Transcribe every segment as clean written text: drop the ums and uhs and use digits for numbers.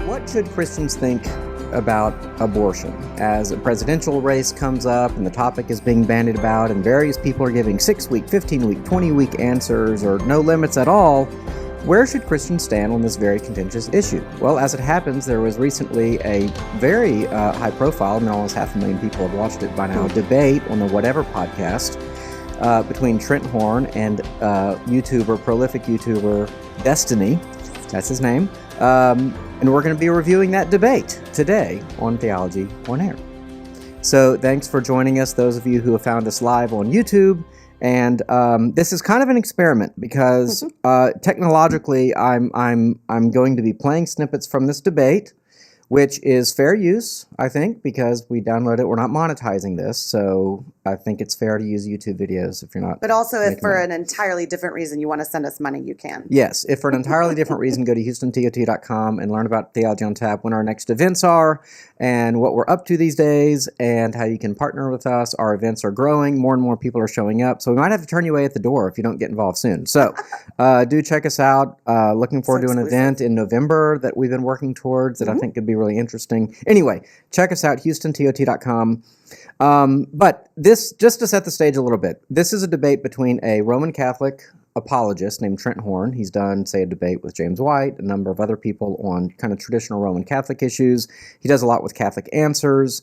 What should Christians think about abortion? As a presidential race comes up and the topic is being bandied about and various people are giving 6-week, 15-week, 20-week answers or no limits at all, where should Christians stand on this very contentious issue? Well, as it happens, there was recently a very high-profile, and almost 500,000 people have watched it by now, debate on the Whatever podcast between Trent and prolific YouTuber Destiny. That's his name. And we're going to be reviewing that debate today on Theology on Air. So thanks for joining us, those of you who have found us live on YouTube. And this is kind of an experiment because technologically I'm going to be playing snippets from this debate, which is fair use, I think, because we download it. We're not monetizing this, so I think it's fair to use YouTube videos if you're not. But also, if for an entirely different reason you want to send us money, you can. Yes, if for an entirely different reason, go to HoustonTOT.com and learn about Theology on Tap, when our next events are, and what we're up to these days, and how you can partner with us. Our events are growing. More and more people are showing up, so we might have to turn you away at the door if you don't get involved soon. So do check us out. Looking forward to an event in November that we've been working towards that I think could be really interesting. Anyway, check us out, HoustonTOT.com. But this, just to set the stage a little bit, this is a debate between a Roman Catholic apologist named Trent. He's done, say, a debate with James White, a number of other people on kind of traditional Roman Catholic issues. He does a lot with Catholic Answers.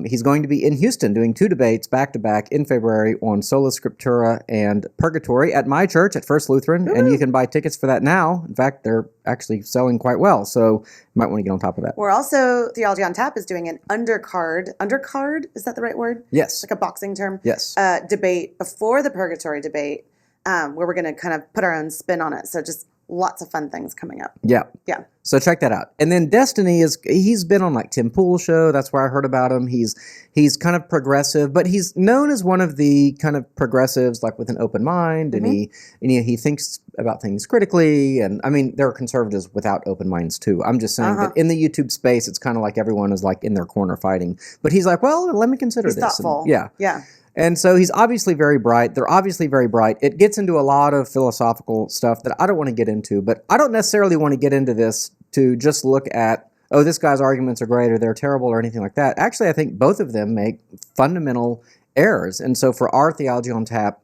He's going to be in Houston doing 2 debates back-to-back in February on Sola Scriptura and Purgatory at my church at First Lutheran, and you can buy tickets for that now. In fact, they're actually selling quite well, so you might want to get on top of that. We're also, Theology on Tap is doing an undercard, is that the right word? Yes. Like a boxing term? Yes. Debate before the Purgatory debate, where we're going to kind of put our own spin on it. So just lots of fun things coming up. Yeah. Yeah. So check that out. And then Destiny he's been on like Tim Pool's show. That's where I heard about him. He's kind of progressive, but he's known as one of the kind of progressives, like with an open mind, and he thinks about things critically. And I mean, there are conservatives without open minds too. I'm just saying that in the YouTube space, it's kind of like everyone is like in their corner fighting. But he's like, well, let me consider this. Thoughtful. And, yeah. Yeah. And so he's obviously very bright. They're obviously very bright. It gets into a lot of philosophical stuff that I don't want to get into, but I don't necessarily want to get into this to just look at, oh, this guy's arguments are great or they're terrible or anything like that. Actually, I think both of them make fundamental errors. And so for our Theology on Tap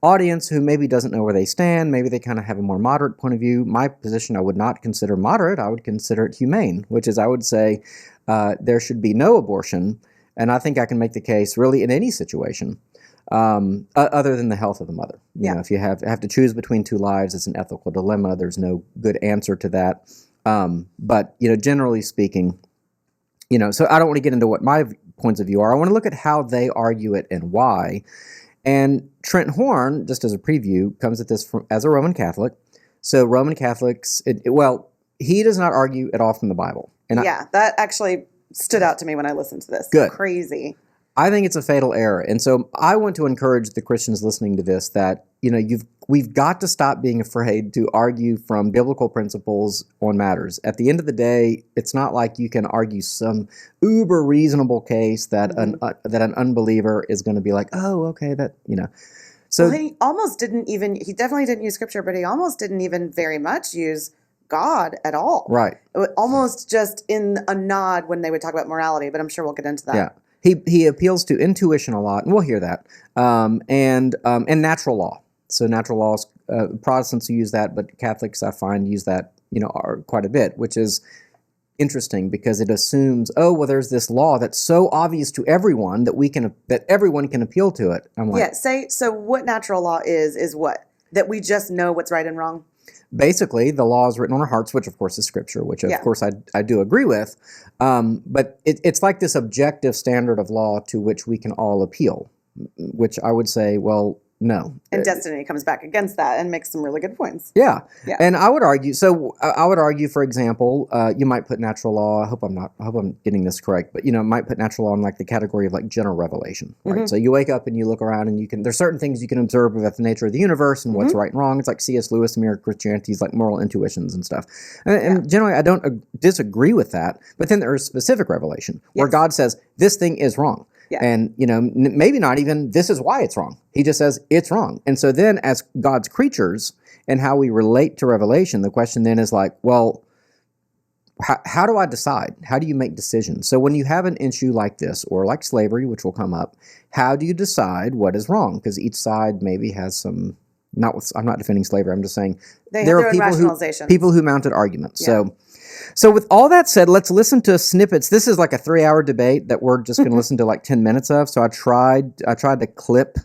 audience who maybe doesn't know where they stand, maybe they kind of have a more moderate point of view, my position I would not consider moderate. I would consider it humane, which is I would say there should be no abortion. And I think I can make the case really in any situation other than the health of the mother. You know, if you have to choose between 2 lives, it's an ethical dilemma. There's no good answer to that. But, generally speaking, so I don't want to get into what my points of view are. I want to look at how they argue it and why. And Trent Horn, just as a preview, comes at this as a Roman Catholic. So Roman Catholics, he does not argue at all from the Bible. And that actually stood out to me when I listened to this. Good. Crazy. I think it's a fatal error. And so I want to encourage the Christians listening to this that, we've got to stop being afraid to argue from biblical principles on matters. At the end of the day, it's not like you can argue some uber reasonable case that an unbeliever is going to be like, oh, okay, So he definitely didn't use scripture, but he almost didn't even very much use God at all. Right. Almost just in a nod when they would talk about morality, but I'm sure we'll get into that. Yeah. He appeals to intuition a lot, and we'll hear that, and natural law. So natural laws, Protestants use that, but Catholics I find use that, are quite a bit, which is interesting because it assumes, oh, well, there's this law that's so obvious to everyone that everyone can appeal to it. I'm like, so what natural law is what? That we just know what's right and wrong? Basically, the law is written on our hearts, which of course is Scripture, which of course I do agree with. But it's like this objective standard of law to which we can all appeal, which I would say, well, no. And Destiny comes back against that and makes some really good points. Yeah. And I would argue, for example, you might put natural law, I hope I'm getting this correct, but might put natural law in like the category of like general revelation, right? So you wake up and you look around and there's certain things you can observe about the nature of the universe and what's right and wrong. It's like C.S. Lewis, Mere Christianity's like moral intuitions and stuff. And generally I don't disagree with that, but then there is specific revelation where God says, this thing is wrong. Yeah. And, maybe not even this is why it's wrong. He just says it's wrong. And so then as God's creatures and how we relate to revelation, the question then is like, well, how do I decide? How do you make decisions? So when you have an issue like this, or like slavery, which will come up, how do you decide what is wrong? Because each side maybe has some. I'm not defending slavery. I'm just saying there are people who mounted arguments. Yeah. So with all that said, let's listen to snippets. This is like a 3-hour debate that we're just going to listen to like 10 minutes of. So I tried to clip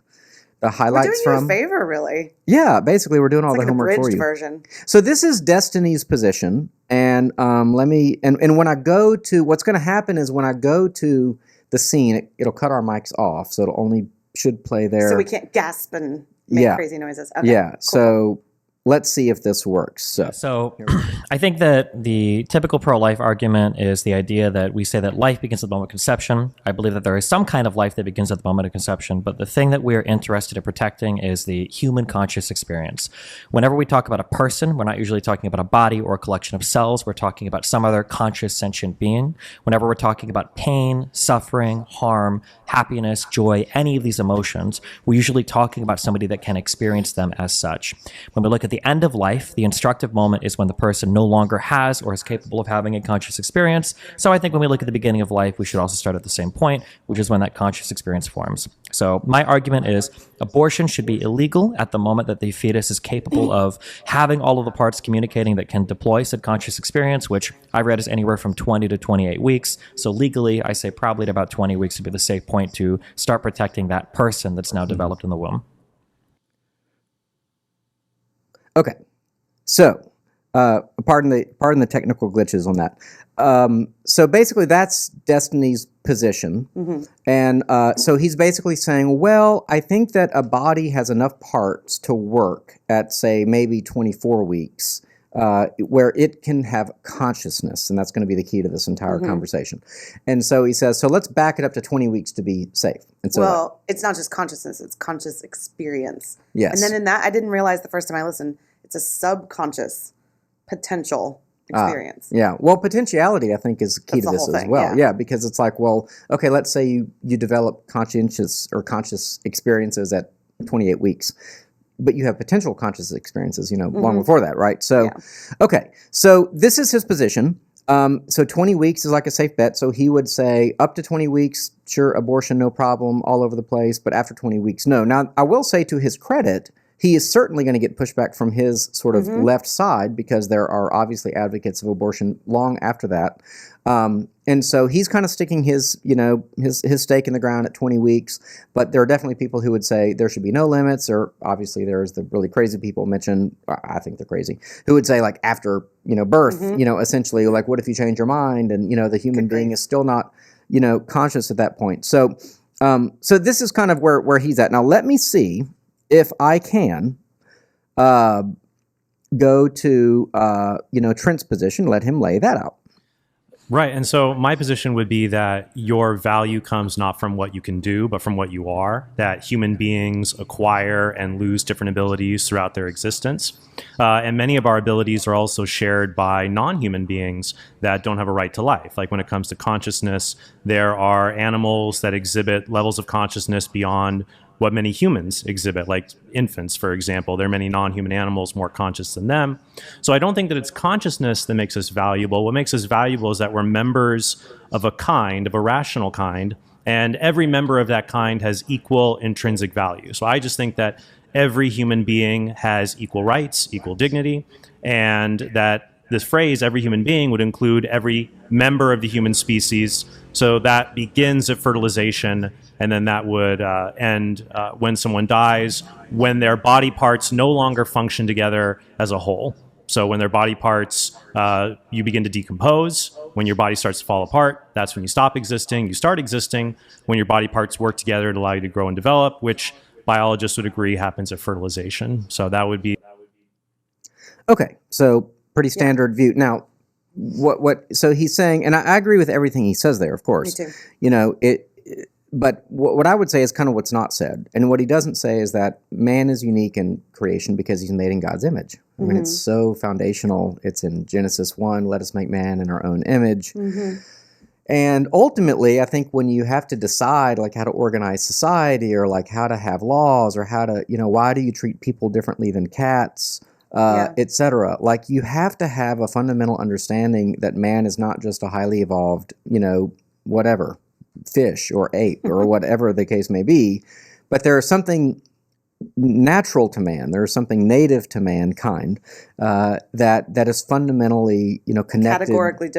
the highlights we're from. Doing you a favor, really. Yeah, basically we're doing all the homework for you. Version. So this is Destiny's position, and and when I go to, what's going to happen is when I go to the scene, it'll cut our mics off, so it'll only should play there. So we can't gasp and make crazy noises. Okay, yeah. Cool. So let's see if this works. So I think that the typical pro-life argument is the idea that we say that life begins at the moment of conception. I believe that there is some kind of life that begins at the moment of conception, but the thing that we're interested in protecting is the human conscious experience. Whenever we talk about a person, we're not usually talking about a body or a collection of cells. We're talking about some other conscious sentient being. Whenever we're talking about pain, suffering, harm, happiness, joy, any of these emotions, we're usually talking about somebody that can experience them as such. When we look at the end of life, the instructive moment is when the person no longer has or is capable of having a conscious experience. So I think when we look at the beginning of life, we should also start at the same point, which is when that conscious experience forms. So my argument is abortion should be illegal at the moment that the fetus is capable of having all of the parts communicating that can deploy said conscious experience, which I read is anywhere from 20 to 28 weeks. So legally, I say probably at about 20 weeks would be the safe point to start protecting that person that's now developed in the womb. Okay, so pardon the technical glitches on that. So basically, that's Destiny's position, and so he's basically saying, well, I think that a body has enough parts to work at, say, maybe 24 weeks, where it can have consciousness, and that's going to be the key to this entire conversation. And so he says, so let's back it up to 20 weeks to be safe. And so, well, it's not just consciousness, it's conscious experience. Yes. And then in that, I didn't realize the first time I listened, it's a subconscious potential experience. Yeah. Well, potentiality, I think, is key to this as well. Yeah, because it's like, well, okay, let's say you develop conscious experiences at 28 weeks. But you have potential conscious experiences, long before that, right? So, okay. So this is his position. So 20 weeks is like a safe bet. So he would say up to 20 weeks, sure, abortion, no problem, all over the place. But after 20 weeks, no. Now, I will say to his credit, he is certainly going to get pushback from his sort of left side, because there are obviously advocates of abortion long after that. And so he's kind of sticking his stake in the ground at 20 weeks. But there are definitely people who would say there should be no limits, or obviously there's the really crazy people mentioned, I think they're crazy, who would say like after, birth, essentially like what if you change your mind and, the human being is still not, conscious at that point. So, so this is kind of where he's at. Now let me see if I can go to, Trent's position, let him lay that out. Right. And so my position would be that your value comes not from what you can do, but from what you are, that human beings acquire and lose different abilities throughout their existence. And many of our abilities are also shared by non-human beings that don't have a right to life. Like when it comes to consciousness, there are animals that exhibit levels of consciousness beyond what many humans exhibit, like infants, for example. There are many non-human animals more conscious than them. So I don't think that it's consciousness that makes us valuable. What makes us valuable is that we're members of a kind, of a rational kind, and every member of that kind has equal intrinsic value. So I just think that every human being has equal rights, equal dignity, and that this phrase, every human being, would include every member of the human species. So that begins at fertilization, and then that would end when someone dies, when their body parts no longer function together as a whole. So when their body parts, you begin to decompose. When your body starts to fall apart, that's when you stop existing. You start existing when your body parts work together to allow you to grow and develop, which biologists would agree happens at fertilization. So that would be... Okay, so pretty standard view. Now, so he's saying, and I agree with everything he says there, of course. Me too. But what I would say is kind of what's not said. And what he doesn't say is that man is unique in creation because he's made in God's image. I mean, it's so foundational. It's in Genesis 1, let us make man in our own image. And ultimately, I think when you have to decide like how to organize society, or like how to have laws, or how to, why do you treat people differently than cats? etc. Like, you have to have a fundamental understanding that man is not just a highly evolved, whatever, fish or ape or whatever the case may be, but there is something natural to man. There is something native to mankind that is fundamentally, connected,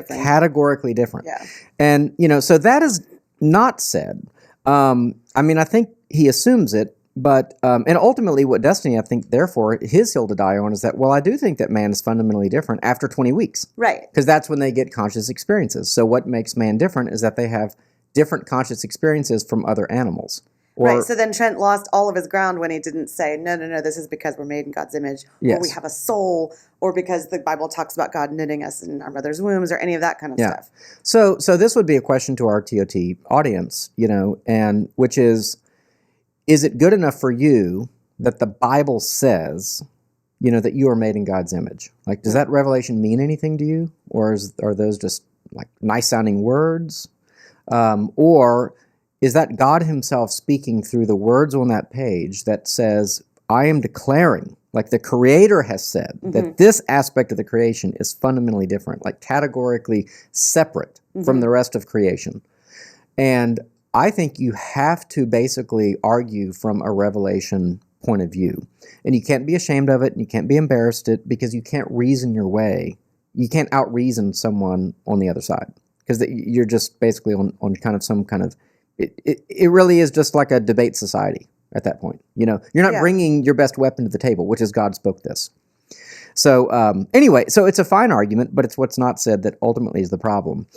categorically different. Yeah. And so that is not said. I think he assumes it, but and ultimately, what Destiny, I think, therefore, his hill to die on is that, well, I do think that man is fundamentally different after 20 weeks, Right. because that's when they get conscious experiences. So what makes man different is that they have different conscious experiences from other animals. Right. So then Trent lost all of his ground when he didn't say, no, this is because we're made in God's image, Yes. or we have a soul, or because the Bible talks about God knitting us in our mother's wombs, or any of that kind of stuff. So this would be a question to our TOT audience, and which is it good enough for you that the Bible says, that you are made in God's image? Like, does that revelation mean anything to you? Or are those just like nice sounding words? Or is that God himself speaking through the words on that page that says, I am declaring, like the Creator has said, that this aspect of the creation is fundamentally different, like categorically separate from the rest of creation. And I think you have to basically argue from a revelation point of view. And you can't be ashamed of it, and you can't be embarrassed it, because you can't reason your way. You can't out-reason someone on the other side, because you're just basically on kind of some kind of, it really is just like a debate society at that point. You're not bringing your best weapon to the table, which is God spoke this. So anyway, so it's a fine argument, but it's what's not said that ultimately is the problem.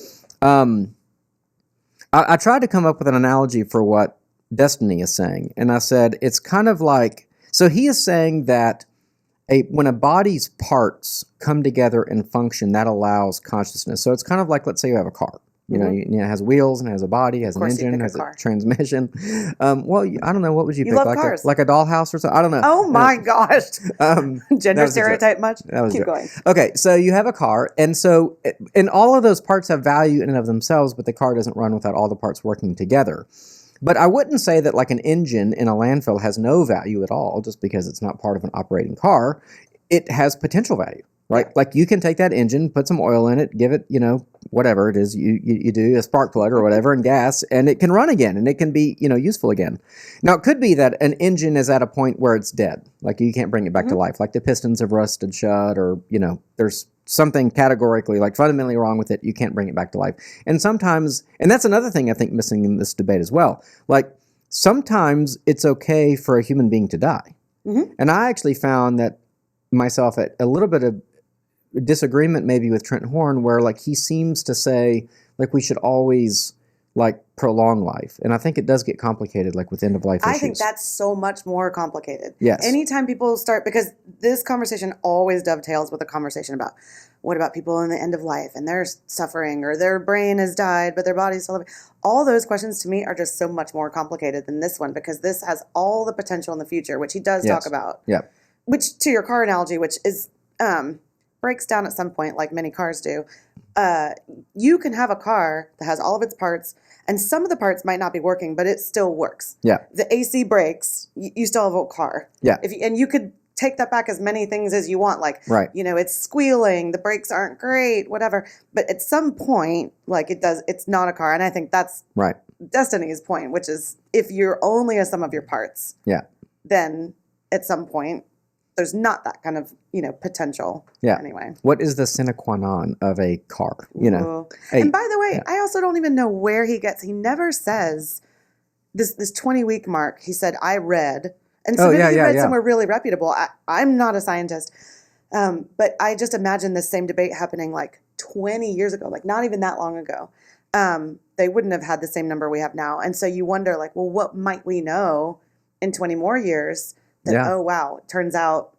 I tried to come up with an analogy for what Destiny is saying, and I said it's kind of like, so he is saying that when a body's parts come together and function, that allows consciousness. So it's kind of like, let's say you have a car. It has wheels and has a body, has an engine, has a transmission. Well, I don't know. What would you pick? love like cars. Like a dollhouse or something? I don't know. Oh my gosh. That Gender was a joke. stereotype much? That was a Keep joke. going. Okay, so you have a car, and all of those parts have value in and of themselves, but the car doesn't run without all the parts working together. But I wouldn't say that like an engine in a landfill has no value at all just because it's not part of an operating car. It has potential value. Right? Like, you can take that engine, put some oil in it, give it, whatever it is you do, a spark plug or whatever, and gas, and it can run again, and it can be, useful again. Now, it could be that an engine is at a point where it's dead. Like, you can't bring it back to life. Like, the pistons have rusted shut, or, there's something categorically, like, fundamentally wrong with it. You can't bring it back to life. And sometimes, and that's another thing I think missing in this debate as well. Like, sometimes it's okay for a human being to die. And I actually found that myself at a little bit of disagreement maybe with Trent Horn, where like he seems to say like we should always like prolong life, and I think it does get complicated like with end of life issues. I think that's so much more complicated. Yes. Anytime people start, because this conversation always dovetails with a conversation about what about people in the end of life and they're suffering, or their brain has died but their body's still living. All those questions to me are just so much more complicated than this one, because this has all the potential in the future, which he does talk about. Yeah. Which, to your car analogy, which is breaks down at some point, like many cars do. You can have a car that has all of its parts, and some of the parts might not be working, but it still works. Yeah. The AC breaks, you still have a car. Yeah. And you could take that back as many things as you want, like, right. It's squealing, the brakes aren't great, whatever. But at some point, like it's not a car. And I think that's right. Destiny's point, which is if you're only a sum of your parts, then at some point, there's not that kind of, potential. Yeah. Anyway. What is the sine qua non of a car? And by the way, I also don't even know where he never says this 20-week mark. He said, I read. And so maybe he read somewhere really reputable. I'm not a scientist. But I just imagine this same debate happening like 20 years ago, like not even that long ago. They wouldn't have had the same number we have now. And so you wonder, like, well, what might we know in 20 more years? Oh, wow, it turns out,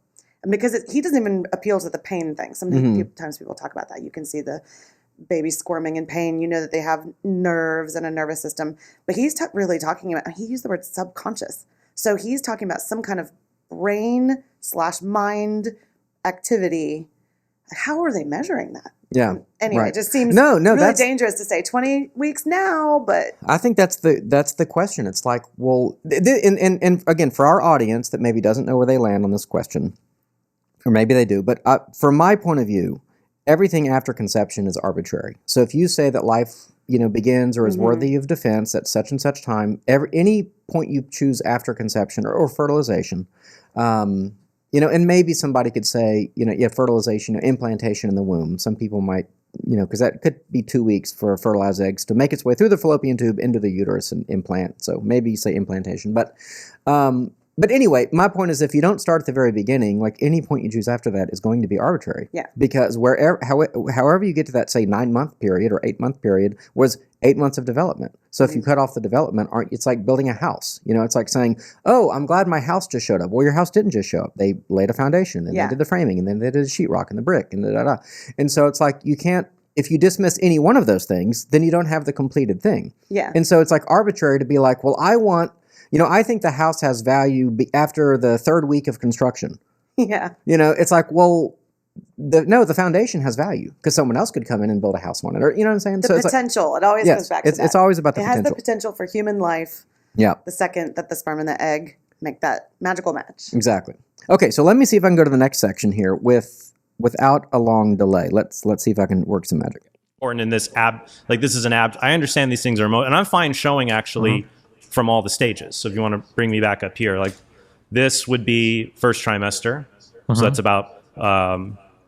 because he doesn't even appeal to the pain thing. Sometimes people talk about that. You can see the baby squirming in pain. You know that they have nerves and a nervous system. But he's really talking about, he used the word subconscious. So he's talking about some kind of brain/mind activity. How are they measuring that? Yeah. Anyway, It just seems really dangerous to say 20 weeks now, but I think that's the question. It's like, well, and again, for our audience that maybe doesn't know where they land on this question, Or maybe they do. But from my point of view, everything after conception is arbitrary. So if you say that life, begins or is worthy of defense at such and such time, any point you choose after conception or fertilization, and maybe somebody could say, fertilization, implantation in the womb. Some people might, because that could be 2 weeks for fertilized eggs to make its way through the fallopian tube into the uterus and implant. So maybe you say implantation. But anyway, my point is if you don't start at the very beginning, like any point you choose after that is going to be arbitrary. Yeah. Because however you get to that, say, 9-month period or 8-month period was 8 months of development. So if you cut off the development, it's like building a house. It's like saying, oh, I'm glad my house just showed up. Well, your house didn't just show up. They laid a foundation, and they did the framing, and then they did the sheetrock and the brick, and da-da-da. And so it's like you can't, if you dismiss any one of those things, then you don't have the completed thing. Yeah. And so it's like arbitrary to be like, well, I think the house has value after the 3rd week of construction. Yeah. It's like, well, the foundation has value because someone else could come in and build a house on it. Or, you know what I'm saying? The potential. It always comes back to that. It's always about the potential. It has the potential for human life. Yeah. The second that the sperm and the egg make that magical match. Exactly. Okay, so let me see if I can go to the next section here without a long delay. Let's see if I can work some magic. Important in this this is an I understand these things are and I'm fine showing actually from all the stages. So if you want to bring me back up here, like this would be first trimester. So that's about,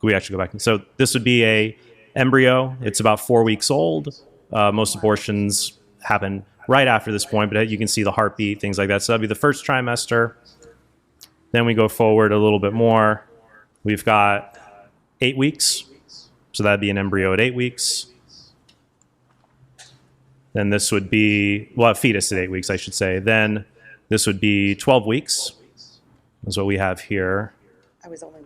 we actually go back. So this would be a embryo. It's about 4 weeks old. Most abortions happen right after this point, but you can see the heartbeat, things like that. So that'd be the first trimester. Then we go forward a little bit more. We've got 8 weeks. So that'd be an embryo at 8 weeks. Then this would be, a fetus at 8 weeks, I should say. Then this would be 12 weeks. That's what we have here.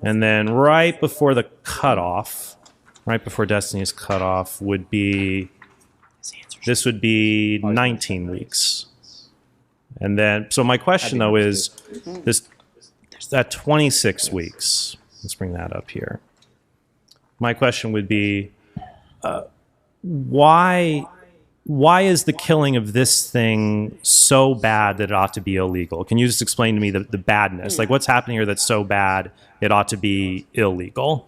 And then right before the cutoff, right before Destiny's cutoff would be, this would be 19 weeks. And then, so my question though is, this at 26 weeks, let's bring that up here. My question would be, why is the killing of this thing so bad that it ought to be illegal? Can you just explain to me the badness? Like what's happening here that's so bad it ought to be illegal?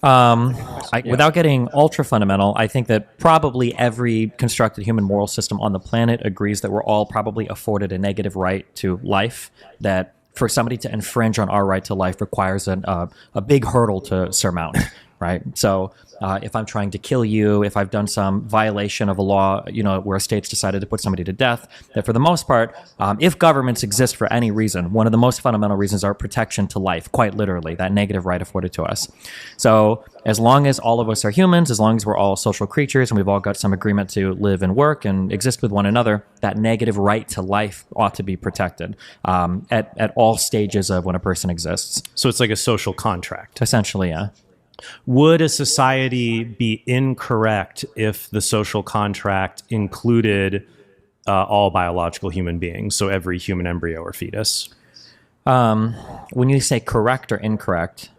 Without getting ultra fundamental, I think that probably every constructed human moral system on the planet agrees that we're all probably afforded a negative right to life, that for somebody to infringe on our right to life requires a big hurdle to surmount. Right. So if I'm trying to kill you, if I've done some violation of a law, where a state's decided to put somebody to death, that for the most part, if governments exist for any reason, one of the most fundamental reasons are protection to life, quite literally, that negative right afforded to us. So as long as all of us are humans, as long as we're all social creatures and we've all got some agreement to live and work and exist with one another, that negative right to life ought to be protected at all stages of when a person exists. So it's like a social contract. Essentially, yeah. Would a society be incorrect if the social contract included all biological human beings, so every human embryo or fetus? When you say correct or incorrect,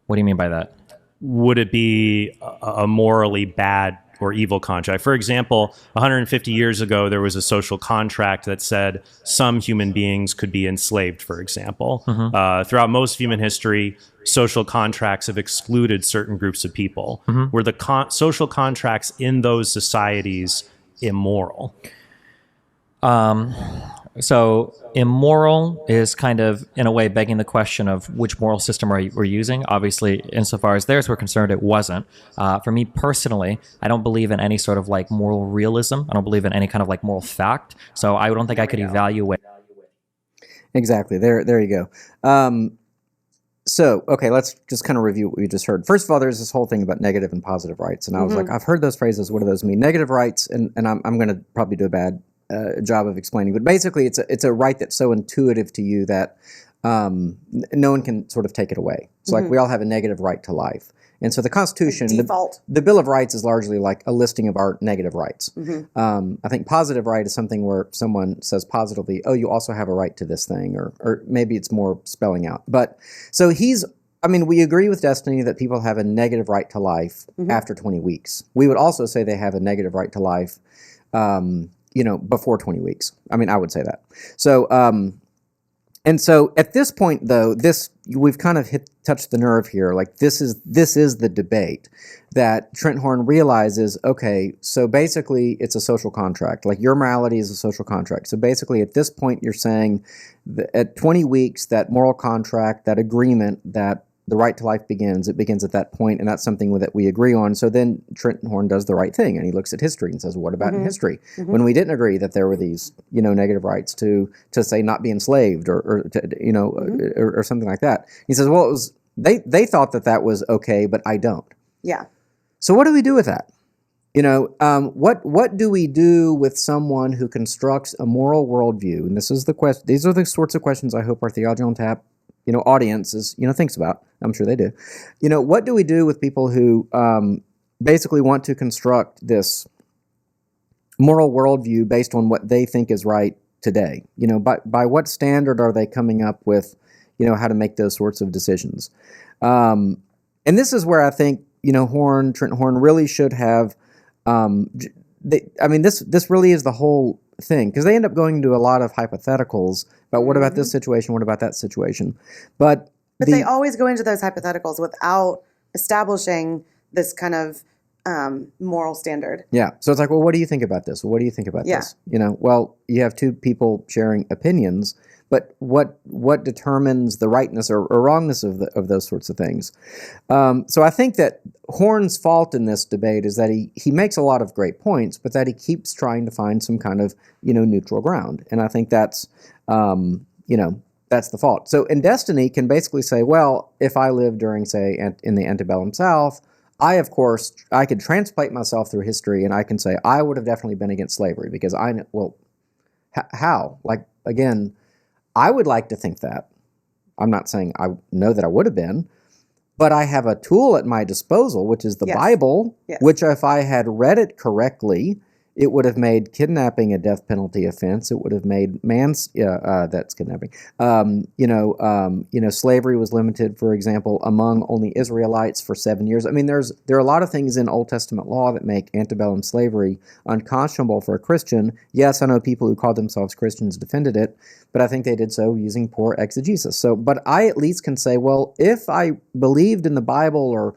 what do you mean by that? Would it be a morally bad or evil contract? For example, 150 years ago, there was a social contract that said some human beings could be enslaved, for example. Throughout most of human history, social contracts have excluded certain groups of people. Were the social contracts in those societies immoral? So immoral is kind of, in a way, begging the question of which moral system we're using. Obviously, insofar as theirs were concerned, it wasn't. For me personally, I don't believe in any sort of like moral realism. I don't believe in any kind of like moral fact. So I don't think I could evaluate. Exactly. There you go. So, okay, let's just kind of review what we just heard. First of all, there's this whole thing about negative and positive rights. And I was like, I've heard those phrases. What do those mean? Negative rights, and I'm going to probably do a bad job of explaining. But basically, it's a right that's so intuitive to you that no one can sort of take it away. So like we all have a negative right to life. And so the Constitution, the Bill of Rights is largely like a listing of our negative rights. I think positive right is something where someone says positively, oh, you also have a right to this thing, or maybe it's more spelling out. But so we agree with Destiny that people have a negative right to life after 20 weeks. We would also say they have a negative right to life, before 20 weeks. I would say that. So, and so at this point, though, this, we've kind of touched the nerve here. Like this is the debate that Trent Horn realizes. Okay, so basically it's a social contract. Like your morality is a social contract. So basically, at this point, you're saying that at 20 weeks, that moral contract, that agreement, that the right to life begins. It begins at that point, and that's something that we agree on. So then Trent Horn does the right thing, and he looks at history and says, "What about in history when we didn't agree that there were these, negative rights to say not be enslaved or something like that?" He says, "Well, it was they thought that was okay, but I don't." Yeah. So what do we do with that? What do we do with someone who constructs a moral worldview? And this is the question. These are the sorts of questions I hope our Theology on Tap audiences, thinks about. I'm sure they do. What do we do with people who basically want to construct this moral worldview based on what they think is right today? By what standard are they coming up with, how to make those sorts of decisions? And this is where I think, Trent Horn really should have, this really is the whole thing, because they end up going into a lot of hypotheticals about what about this situation, what about that situation. But they always go into those hypotheticals without establishing this kind of moral standard. Yeah. So it's like, well, what do you think about this? Well, what do you think about this? Well, you have two people sharing opinions, but what determines the rightness or wrongness of those sorts of things? So I think that Horn's fault in this debate is that he makes a lot of great points, but that he keeps trying to find some kind of neutral ground, and I think that's that's the fault. So in Destiny can basically say, well, if I lived during, say, in the antebellum South, I could translate myself through history, and I can say I would have definitely been against slavery because how? Like, again, I would like to think that. I'm not saying I know that I would have been, but I have a tool at my disposal, which is the Bible, which if I had read it correctly, it would have made kidnapping a death penalty offense. It would have made that's kidnapping. Slavery was limited, for example, among only Israelites for 7 years. I mean, there are a lot of things in Old Testament law that make antebellum slavery unconscionable for a Christian. Yes, I know people who called themselves Christians defended it, but I think they did so using poor exegesis. So, but I at least can say, well, if I believed in the Bible or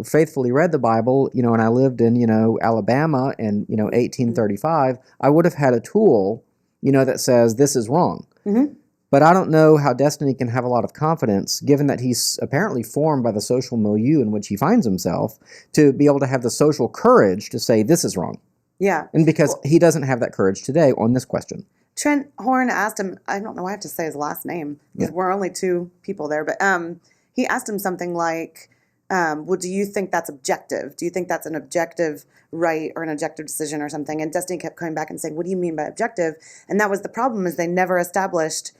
faithfully read the Bible, and I lived in, Alabama in, 1835, I would have had a tool, that says this is wrong. Mm-hmm. But I don't know how Destiny can have a lot of confidence, given that he's apparently formed by the social milieu in which he finds himself, to be able to have the social courage to say this is wrong. Yeah. And because he doesn't have that courage today on this question. Trent Horn asked him, I don't know why I have to say his last name, because we're only two people there, but he asked him something like, well, do you think that's objective? Do you think that's an objective right or an objective decision or something? And Destiny kept coming back and saying, what do you mean by objective? And that was the problem, is they never established,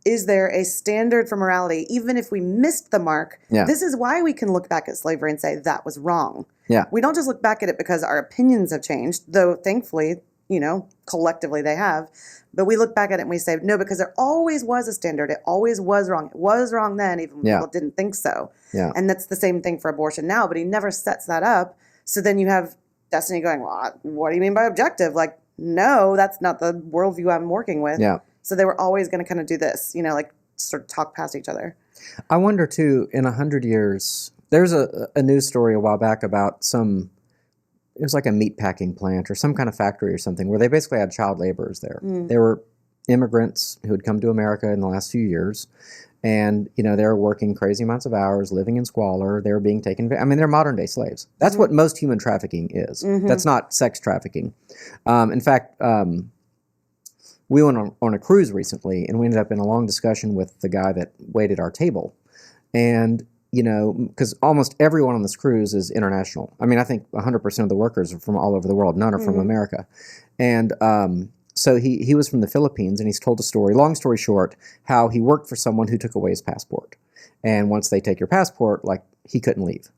is there a standard for morality? Even if we missed the mark, this is why we can look back at slavery and say that was wrong. Yeah. We don't just look back at it because our opinions have changed, though thankfully, collectively they have. But we look back at it and we say, no, because there always was a standard. It always was wrong. It was wrong then, even when people didn't think so. Yeah. And that's the same thing for abortion now, but he never sets that up. So then you have Destiny going, well, what do you mean by objective? Like, no, that's not the worldview I'm working with. Yeah. So they were always going to kind of do this, sort of talk past each other. I wonder, too, in 100 years, there's a news story a while back about it was like a meat packing plant or some kind of factory or something where they basically had child laborers there. They were immigrants who had come to America in the last few years, and they were working crazy amounts of hours, living in squalor. They were being taken. They're modern day slaves. That's what most human trafficking is. That's not sex trafficking. In fact, we went on a cruise recently, and we ended up in a long discussion with the guy that waited our table, and because almost everyone on this cruise is international. I think 100% of the workers are from all over the world. None are from America. And so he was from the Philippines, and he's told a story, long story short, how he worked for someone who took away his passport. And once they take your passport, he couldn't leave.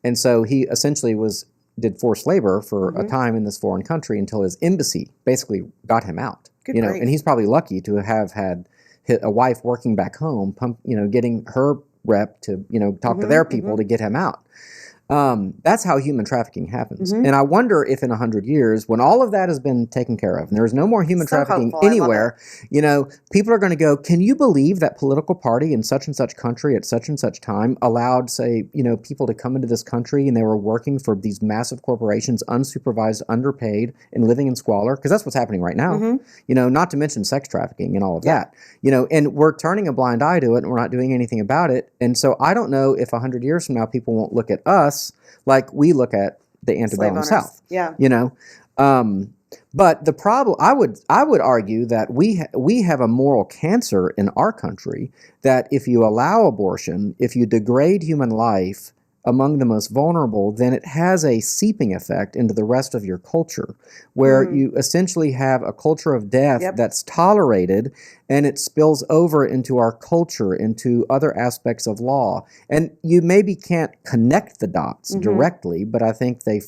And so he essentially did forced labor for a time in this foreign country until his embassy basically got him out. And he's probably lucky to have had a wife working back home, getting her rep to talk to their people to get him out. That's how human trafficking happens. And I wonder if in 100 years, when all of that has been taken care of, and there is no more human trafficking anywhere, people are going to go, can you believe that political party in such and such country at such and such time allowed, say, people to come into this country and they were working for these massive corporations, unsupervised, underpaid, and living in squalor? Because that's what's happening right now. Not to mention sex trafficking and all of that. And we're turning a blind eye to it and we're not doing anything about it. And so I don't know if 100 years from now people won't look at us like we look at the antebellum South. But the problem, I would argue that we have a moral cancer in our country that if you allow abortion, if you degrade human life among the most vulnerable, then it has a seeping effect into the rest of your culture, where you essentially have a culture of death that's tolerated, and it spills over into our culture, into other aspects of law. And you maybe can't connect the dots directly, but I think they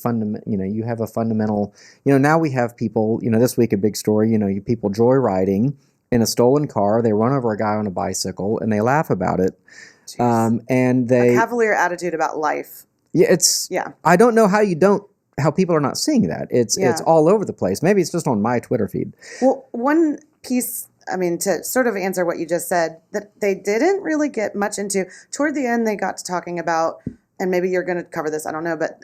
you have a fundamental, now we have people, this week a big story, people joyriding in a stolen car, they run over a guy on a bicycle, and they laugh about it. And they a cavalier attitude about life. I don't know how people are not seeing that. It's all over the place. Maybe it's just on my Twitter feed. Well, one piece, to sort of answer what you just said, that they didn't really get much into. Toward the end, they got to talking about, and maybe you're going to cover this, I don't know, but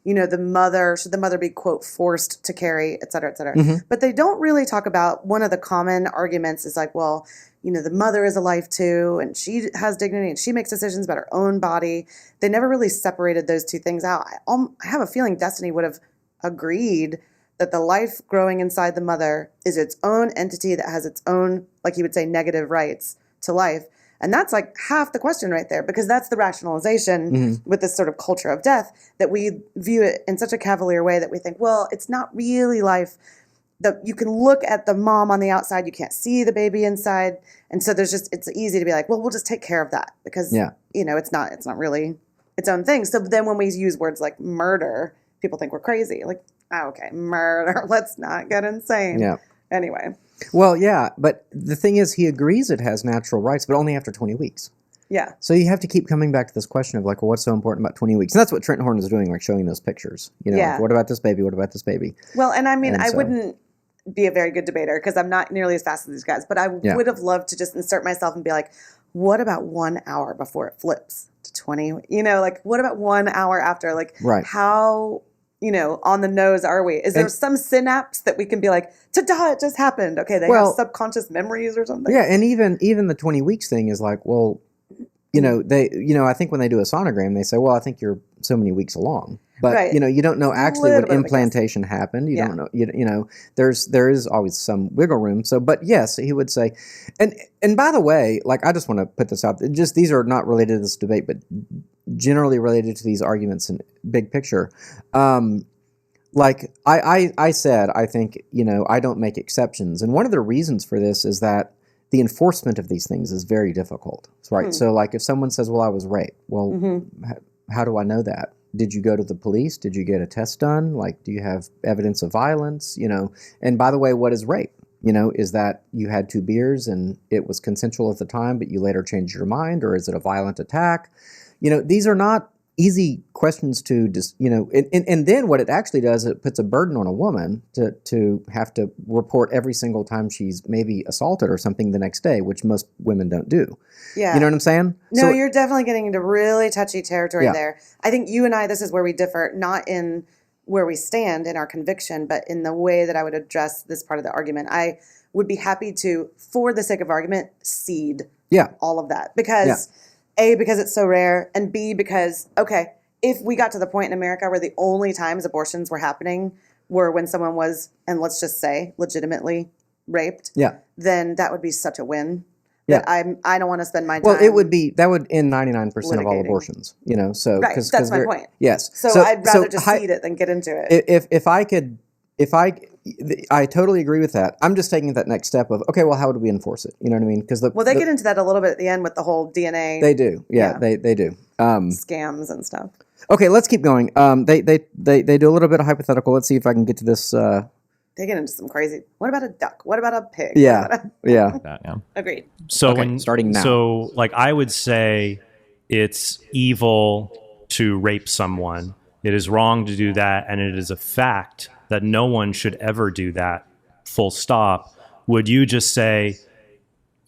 the mother, should the mother be, quote, forced to carry, et cetera, et cetera. But they don't really talk about, one of the common arguments is like, well, the mother is a life too, and she has dignity, and she makes decisions about her own body. They never really separated those two things out. I have a feeling Destiny would have agreed that the life growing inside the mother is its own entity that has its own, like he would say, negative rights to life. And that's like half the question right there, because that's the rationalization with this sort of culture of death, that we view it in such a cavalier way that we think, well, it's not really life. You can look at the mom on the outside, you can't see the baby inside. And so it's easy to be like, well, we'll just take care of that because, it's not really its own thing. So then when we use words like murder, people think we're crazy. Like, oh, okay, murder, let's not get insane. Yeah. Anyway. Well, yeah, but the thing is, he agrees it has natural rights, but only after 20 weeks. Yeah. So you have to keep coming back to this question of like, well, what's so important about 20 weeks? And that's what Trent Horn is doing, like showing those pictures. Like, what about this baby? What about this baby? Well, and I wouldn't be a very good debater because I'm not nearly as fast as these guys, but I would have loved to just insert myself and be like, what about 1 hour before it flips to 20? Like what about 1 hour after? Like how, on the nose are we? Is there some synapse that we can be like, ta-da, it just happened. Okay, they have subconscious memories or something. Yeah, and even the 20 weeks thing is like, well, I think when they do a sonogram, they say, well, I think you're so many weeks along. But, you don't know actually what implantation happened. You don't know, there is always some wiggle room. So, but yes, he would say, and by the way, like, I just want to put this out, just these are not related to this debate, but generally related to these arguments in big picture. Like I said, I think, I don't make exceptions. And one of the reasons for this is that the enforcement of these things is very difficult, right? So like if someone says, well, I was raped, well, how do I know that? Did you go to the police? Did you get a test done? Like, do you have evidence of violence? And by the way, what is rape? Is that you had 2 beers and it was consensual at the time, but you later changed your mind? Or is it a violent attack? These are not easy questions to just, and then what it actually does, it puts a burden on a woman to have to report every single time she's maybe assaulted or something the next day, which most women don't do. Yeah. You know what I'm saying? No, so, you're definitely getting into really touchy territory there. I think you and I, this is where we differ, not in where we stand in our conviction, but in the way that I would address this part of the argument. I would be happy to, for the sake of argument, cede all of that. Because A, because it's so rare, and B, because, okay, if we got to the point in America where the only times abortions were happening were when someone was, and let's just say, legitimately raped, then that would be such a win. That I don't want to spend my time. Well, that would end 99% of all abortions, so. Right, that's my point. Yes. So I'd rather just cede it than get into it. I totally agree with that. I'm just taking that next step of, okay, well, how would we enforce it? You know what I mean? Because they get into that a little bit at the end with the whole DNA. They do. Yeah. They do. Scams and stuff. Okay, let's keep going. They do a little bit of hypothetical. Let's see if I can get to this. They get into some crazy. What about a duck? What about a pig? Yeah. Agreed. So starting now. So like I would say it's evil to rape someone. It is wrong to do that, and it is a fact that no one should ever do that, full stop. Would you just say,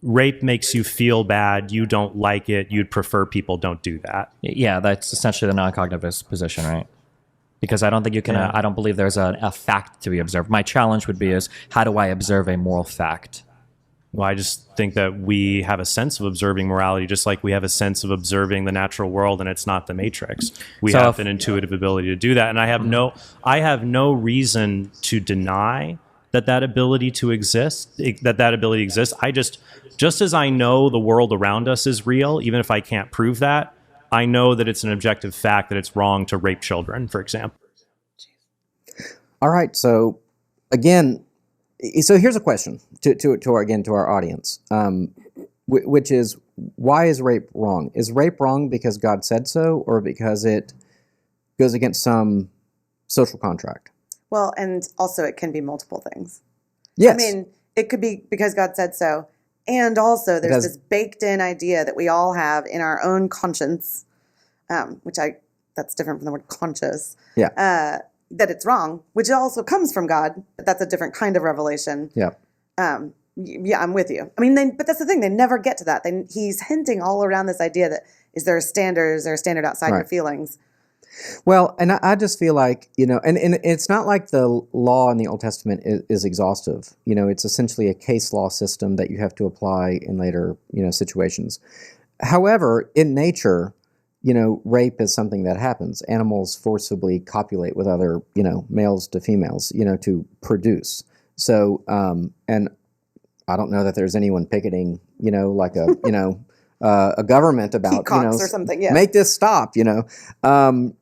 rape makes you feel bad, you don't like it, you'd prefer people don't do that? Yeah, that's essentially the non-cognitivist position, right? Because I don't think you can, I don't believe there's a fact to be observed. My challenge would be is, how do I observe a moral fact? Well, I just think that we have a sense of observing morality, just like we have a sense of observing the natural world, and it's not the Matrix. We have an intuitive ability to do that, and I have no reason to deny that ability to exist, that ability exists. I just as I know the world around us is real, even if I can't prove that, I know that it's an objective fact that it's wrong to rape children, for example. All right, so again. So here's a question to our audience, which is, why is rape wrong? Is rape wrong because God said so, or because it goes against some social contract? Well, and also it can be multiple things. Yes. I mean, it could be because God said so, and also there's this baked-in idea that we all have in our own conscience, that's different from the word conscious. Yeah. That it's wrong, which also comes from God, but that's a different kind of revelation. Yeah. Yeah, I'm with you. I mean, but that's the thing. They never get to that. He's hinting all around this idea that is there a standard outside your feelings? Well, and I just feel like, and it's not like the law in the Old Testament is exhaustive. It's essentially a case law system that you have to apply in later, situations. However, in nature, rape is something that happens. Animals forcibly copulate with other, males to females, to produce. So, and I don't know that there's anyone picketing, like a government about, or something, yeah. Make this stop, so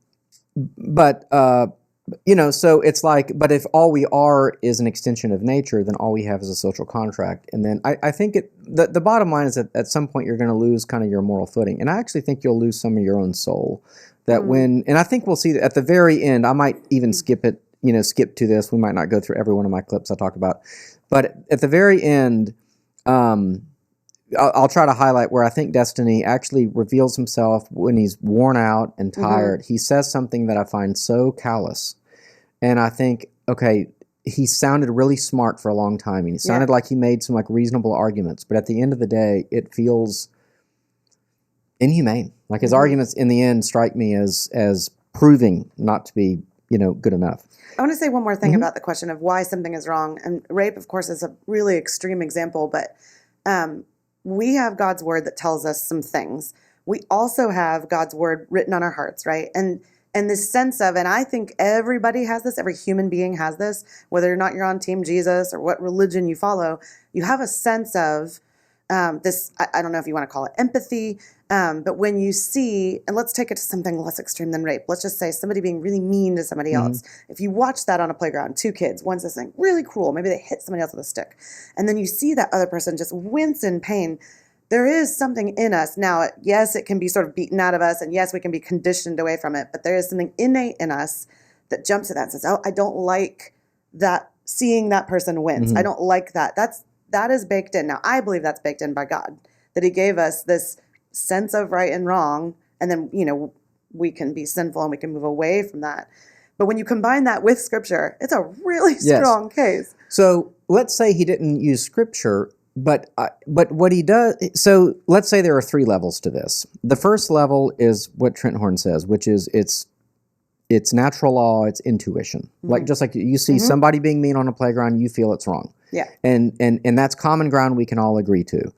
it's like, but if all we are is an extension of nature, then all we have is a social contract. And then I think the bottom line is that at some point you're going to lose kind of your moral footing. And I actually think you'll lose some of your own soul. And I think we'll see that at the very end, I might even skip to this. We might not go through every one of my clips I talk about. But at the very end, I'll try to highlight where I think Destiny actually reveals himself when he's worn out and tired. He says something that I find so callous. And I think, okay, he sounded really smart for a long time. And he sounded like he made some reasonable arguments. But at the end of the day, it feels inhumane. Like his arguments in the end strike me as proving not to be, good enough. I want to say one more thing about the question of why something is wrong. And rape, of course, is a really extreme example. But we have God's word that tells us some things. We also have God's word written on our hearts, right? And this sense of, and I think everybody has this, every human being has this, whether or not you're on Team Jesus or what religion you follow, you have a sense of this, I don't know if you want to call it empathy, but when you see, and let's take it to something less extreme than rape, let's just say somebody being really mean to somebody else. If you watch that on a playground, two kids, one's this thing really cruel, maybe they hit somebody else with a stick, and then you see that other person just wince in pain. There is something in us. Now, yes, it can be sort of beaten out of us, and yes, we can be conditioned away from it, but there is something innate in us that jumps at that and says, oh, I don't like that, seeing that person wince. I don't like that. That is baked in. Now, I believe that's baked in by God, that he gave us this sense of right and wrong, and then, we can be sinful and we can move away from that. But when you combine that with Scripture, it's a really strong case. So let's say he didn't use Scripture, but what he does, so let's say there are three levels to this. The first level is what Trent Horn says, which is it's natural law, it's intuition. Just like you see somebody being mean on a playground, you feel it's wrong. Yeah. And that's common ground we can all agree to.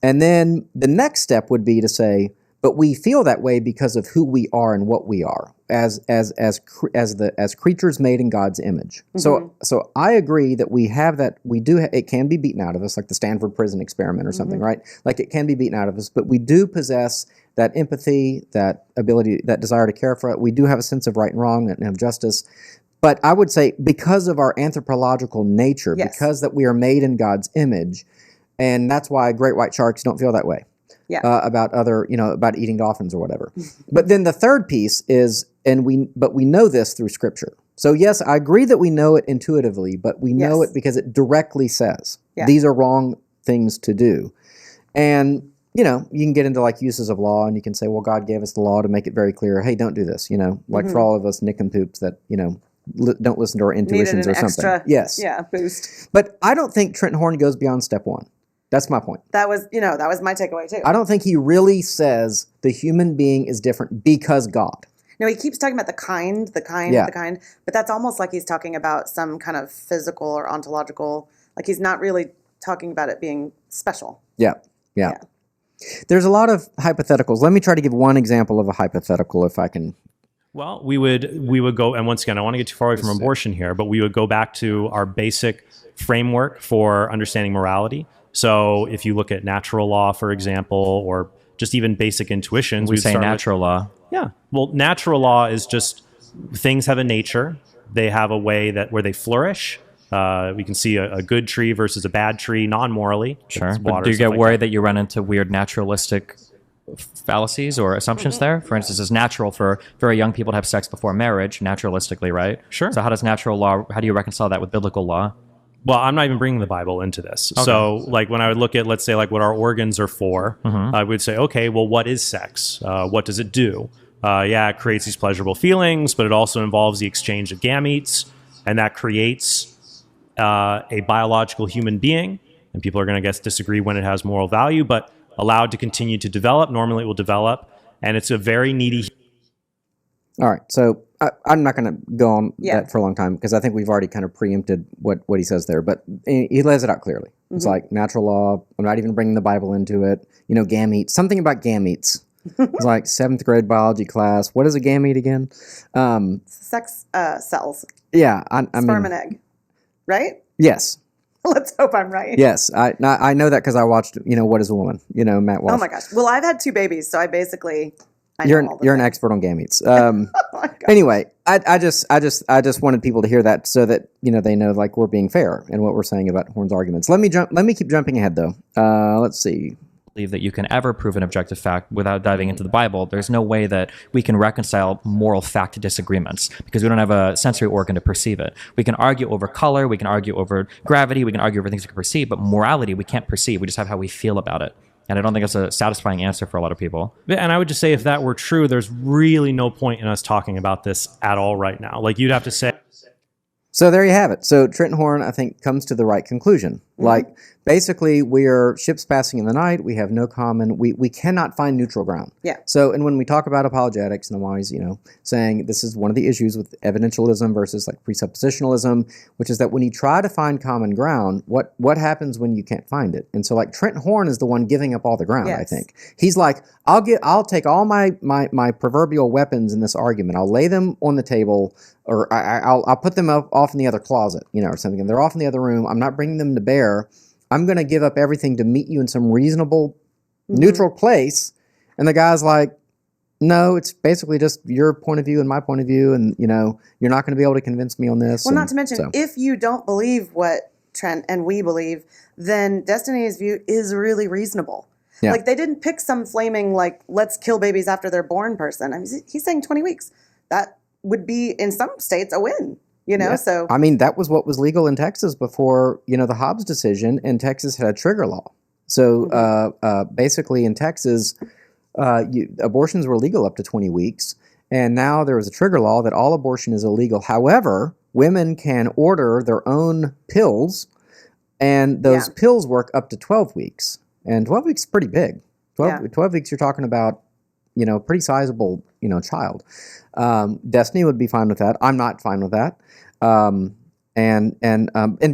And then the next step would be to say, but we feel that way because of who we are and what we are as creatures made in God's image. So I agree that we have that. We do. It can be beaten out of us, like the Stanford prison experiment or something, right? Like it can be beaten out of us, but we do possess that empathy, that ability, that desire to care for it. We do have a sense of right and wrong and of justice. But I would say because of our anthropological nature, because that we are made in God's image, and that's why great white sharks don't feel that way. About other, about eating dolphins or whatever. But then the third piece is, but we know this through Scripture. So yes, I agree that we know it intuitively, but we know it because it directly says these are wrong things to do. And you know, you can get into like uses of law, and you can say, well, God gave us the law to make it very clear, hey, don't do this, you know, like for all of us nincompoops that, you know, don't listen to our intuitions or something. Extra, yes. Yeah, boost. But I don't think Trent Horn goes beyond step one. That's my point. That was my takeaway too. I don't think he really says the human being is different because God. No, he keeps talking about the kind, but that's almost like he's talking about some kind of physical or ontological, like he's not really talking about it being special. Yeah. There's a lot of hypotheticals. Let me try to give one example of a hypothetical if I can. Well, we would go, and once again, I don't want to get too far away from abortion here, but we would go back to our basic framework for understanding morality. So if you look at natural law, for example, or just even basic intuitions. We say natural law. Yeah. Well, natural law is just things have a nature. They have a way where they flourish. We can see a good tree versus a bad tree non-morally. Sure. But do you get worried that you run into weird naturalistic fallacies or assumptions there? For instance, it's natural for very young people to have sex before marriage, naturalistically, right? Sure. So how do you reconcile that with biblical law? Well, I'm not even bringing the Bible into this. Okay. So like when I would look at, let's say, like what our organs are for, I would say, okay, well, what is sex? What does it do? It creates these pleasurable feelings, but it also involves the exchange of gametes, and that creates a biological human being. And people are going to disagree when it has moral value, but allowed to continue to develop. Normally it will develop, and it's a very needy. All right, so I'm not going to go on that for a long time because I think we've already kind of preempted what he says there, but he lays it out clearly. It's like natural law. I'm not even bringing the Bible into it. You know, gametes, something about gametes. It's like 7th grade biology class. What is a gamete again? Sex cells. Yeah. Sperm and egg, right? Yes. Let's hope I'm right. Yes, I know that because I watched, What is a Woman? Matt Walsh. Oh my gosh. Well, I've had 2 babies, so I basically you're an expert on gametes. Anyway, I just wanted people to hear that so that they know like we're being fair in what we're saying about Horn's arguments. Let me keep jumping ahead though. Let's see. Believe that you can ever prove an objective fact without diving into the Bible. There's no way that we can reconcile moral fact disagreements because we don't have a sensory organ to perceive it. We can argue over color, we can argue over gravity, we can argue over things we can perceive, but morality we can't perceive. We just have how we feel about it. And I don't think that's a satisfying answer for a lot of people. And I would just say if that were true, there's really no point in us talking about this at all right now. Like you'd have to say. So there you have it. So Trent Horn, I think, comes to the right conclusion. Like, basically, we are ships passing in the night. We have no common. We cannot find neutral ground. Yeah. So, and when we talk about apologetics, and I'm always, saying this is one of the issues with evidentialism versus like presuppositionalism, which is that when you try to find common ground, what happens when you can't find it? And so, like Trent Horn is the one giving up all the ground. Yes. I think he's like, I'll take all my proverbial weapons in this argument. I'll lay them on the table. Or I'll put them off in the other closet, or something. And they're off in the other room. I'm not bringing them to bear. I'm going to give up everything to meet you in some reasonable, neutral place. And the guy's like, no, it's basically just your point of view and my point of view. And, you're not going to be able to convince me on this. Well, not to mention, if you don't believe what Trent and we believe, then Destiny's view is really reasonable. Yeah. Like, they didn't pick some flaming, like, let's kill babies after they're born person. I mean, he's saying 20 weeks. That would be in some states a win, so. I mean, that was what was legal in Texas before, the Hobbs decision, and Texas had a trigger law. So basically in Texas, abortions were legal up to 20 weeks. And now there is a trigger law that all abortion is illegal. However, women can order their own pills, and those pills work up to 12 weeks. And 12 weeks is pretty big. 12 weeks, you're talking about, pretty sizable, child. Destiny would be fine with that. I'm not fine with that. And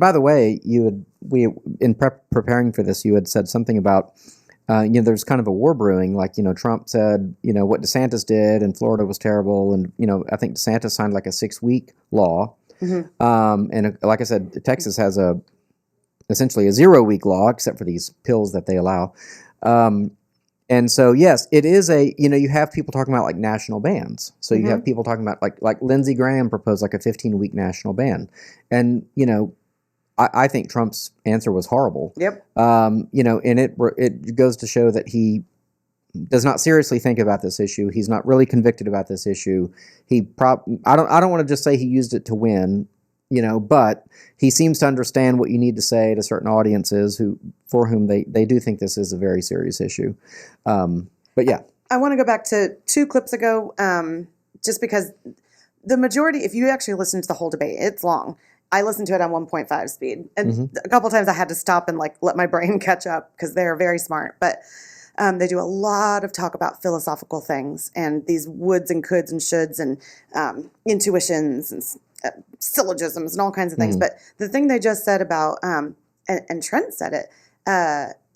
by the way, preparing for this, you had said something about, there's kind of a war brewing. Like, Trump said, what DeSantis did in Florida was terrible. And, I think DeSantis signed like a 6-week law. And like I said, Texas has essentially a 0-week law, except for these pills that they allow. And so, yes, it is you have people talking about like national bans. So you have people talking about like Lindsey Graham proposed like a 15-week national ban. And, I think Trump's answer was horrible. Yep. And it goes to show that he does not seriously think about this issue. He's not really convicted about this issue. I don't want to just say he used it to win. but he seems to understand what you need to say to certain audiences for whom they do think this is a very serious issue. But yeah. I want to go back to 2 clips ago, just because the majority, if you actually listen to the whole debate, it's long. I listened to it on 1.5 speed. And a couple of times I had to stop and let my brain catch up because they're very smart. But they do a lot of talk about philosophical things and these woulds and coulds and shoulds and intuitions and syllogisms and all kinds of things. But the thing they just said about, and Trent said it,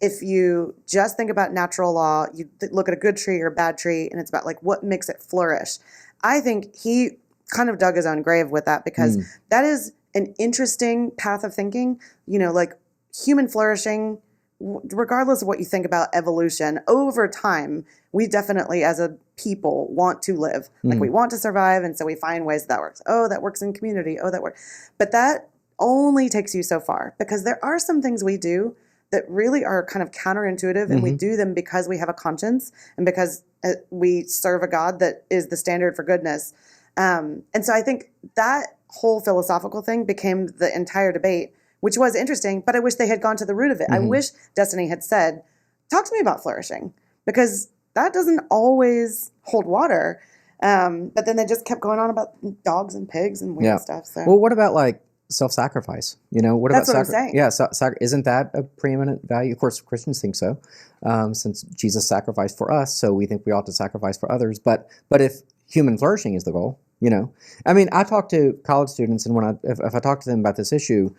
if you just think about natural law, you look at a good tree or a bad tree, and it's about what makes it flourish. I think he kind of dug his own grave with that because that is an interesting path of thinking. Human flourishing, regardless of what you think about evolution, over time, we definitely as a people want to live. We want to survive, and so we find ways that works. Oh, that works in community. Oh, that works. But that only takes you so far because there are some things we do that really are kind of counterintuitive, and we do them because we have a conscience and because we serve a God that is the standard for goodness. And so I think that whole philosophical thing became the entire debate, which was interesting, but I wish they had gone to the root of it. I wish Destiny had said, talk to me about flourishing, because that doesn't always hold water. But then they just kept going on about dogs and pigs and weird stuff. So. Well, what about self-sacrifice? What That's about what I'm saying. Yeah, isn't that a preeminent value? Of course, Christians think so, since Jesus sacrificed for us, so we think we ought to sacrifice for others. But if human flourishing is the goal, I talk to college students, and if I talk to them about this issue,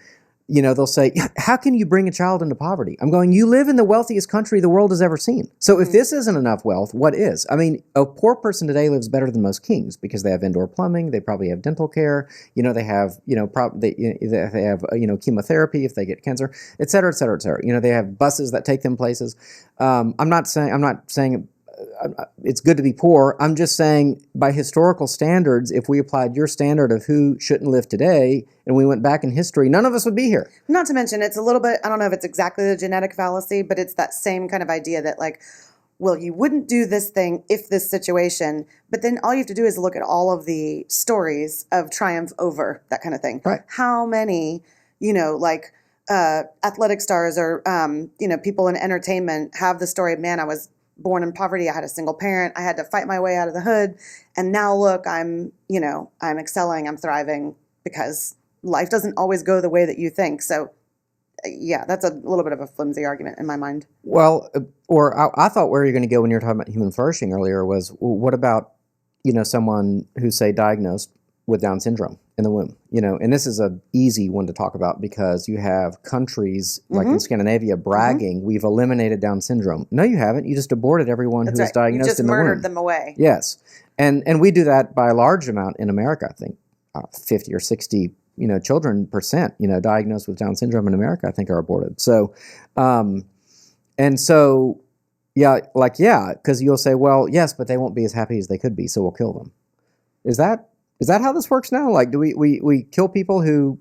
they'll say, how can you bring a child into poverty? I'm going, you live in the wealthiest country the world has ever seen. So if this isn't enough wealth, what is? A poor person today lives better than most kings because they have indoor plumbing, they probably have dental care, they have, they have chemotherapy if they get cancer, et cetera, et cetera, et cetera. They have buses that take them places. I'm not saying it's good to be poor. I'm just saying, by historical standards, if we applied your standard of who shouldn't live today and we went back in history, none of us would be here. Not to mention, it's a little bit, I don't know if it's exactly the genetic fallacy, but it's that same kind of idea that well, you wouldn't do this thing if this situation, but then all you have to do is look at all of the stories of triumph over that kind of thing. Right. How many, athletic stars or, people in entertainment have the story of, man, I was born in poverty. I had a single parent. I had to fight my way out of the hood. And now look, I'm excelling. I'm thriving because life doesn't always go the way that you think. So yeah, that's a little bit of a flimsy argument in my mind. Well, I thought where you're going to go when you were talking about human flourishing earlier was, what about, someone who's, say, diagnosed with Down syndrome in the womb, and this is an easy one to talk about because you have countries like in Scandinavia bragging, we've eliminated Down syndrome. No, you haven't. You just aborted everyone who was diagnosed in the womb. You just murdered them away. Yes. And we do that by a large amount in America. I think 50 or 60, children percent, diagnosed with Down syndrome in America, I think, are aborted. So, because you'll say, well, yes, but they won't be as happy as they could be, so we'll kill them. Is that how this works now? Do we kill people who,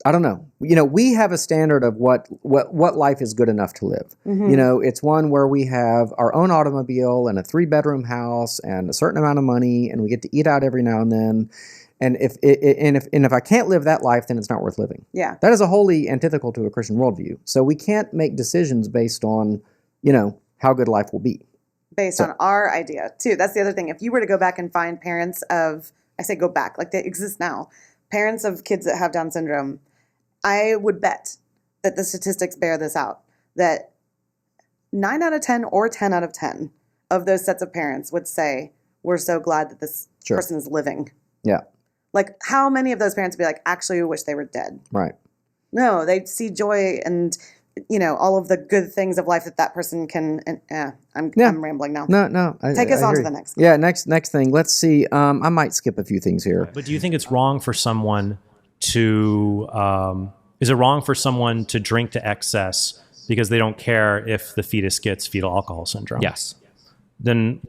I don't know. We have a standard of what life is good enough to live. It's one where we have our own automobile and a 3-bedroom house and a certain amount of money, and we get to eat out every now and then. And if I can't live that life, then it's not worth living. Yeah, that is a wholly antithetical to a Christian worldview. So we can't make decisions based on, how good life will be. Based on our idea, too. That's the other thing. If you were to go back and find parents of, I say go back, they exist now, parents of kids that have Down syndrome, I would bet that the statistics bear this out, that 9 out of 10 or 10 out of 10 of those sets of parents would say, we're so glad that this person is living. Yeah. How many of those parents would be like, actually, we wish they were dead? Right. No, they see joy and all of the good things of life that person can. I'm rambling now. No. Take us on to the next. Yeah, next thing. Let's see. I might skip a few things here. But do you think it's wrong for someone to? Is it wrong for someone to drink to excess because they don't care if the fetus gets fetal alcohol syndrome? Yes. Then.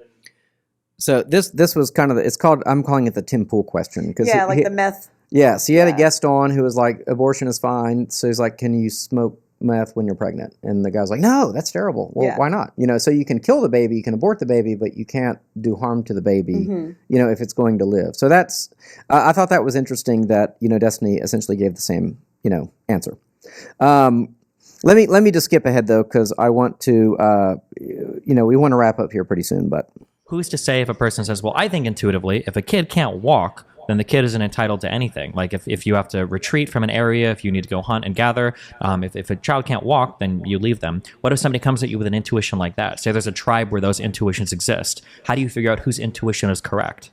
So this was kind of I'm calling it the Tim Pool question because the meth. Yeah, so he had a guest on who was like, abortion is fine. So he's like, can you smoke meth when you're pregnant. And the guy's like, no, that's terrible. Well, why not? So you can kill the baby, you can abort the baby, but you can't do harm to the baby, if it's going to live. So that's, I thought that was interesting that, Destiny essentially gave the same, answer. Let me just skip ahead though, because I want to, we want to wrap up here pretty soon, but. Who's to say if a person says, well, I think intuitively, if a kid can't walk, then the kid isn't entitled to anything. Like if you have to retreat from an area, if you need to go hunt and gather, if a child can't walk, then you leave them. What if somebody comes at you with an intuition like that? Say there's a tribe where those intuitions exist. How do you figure out whose intuition is correct?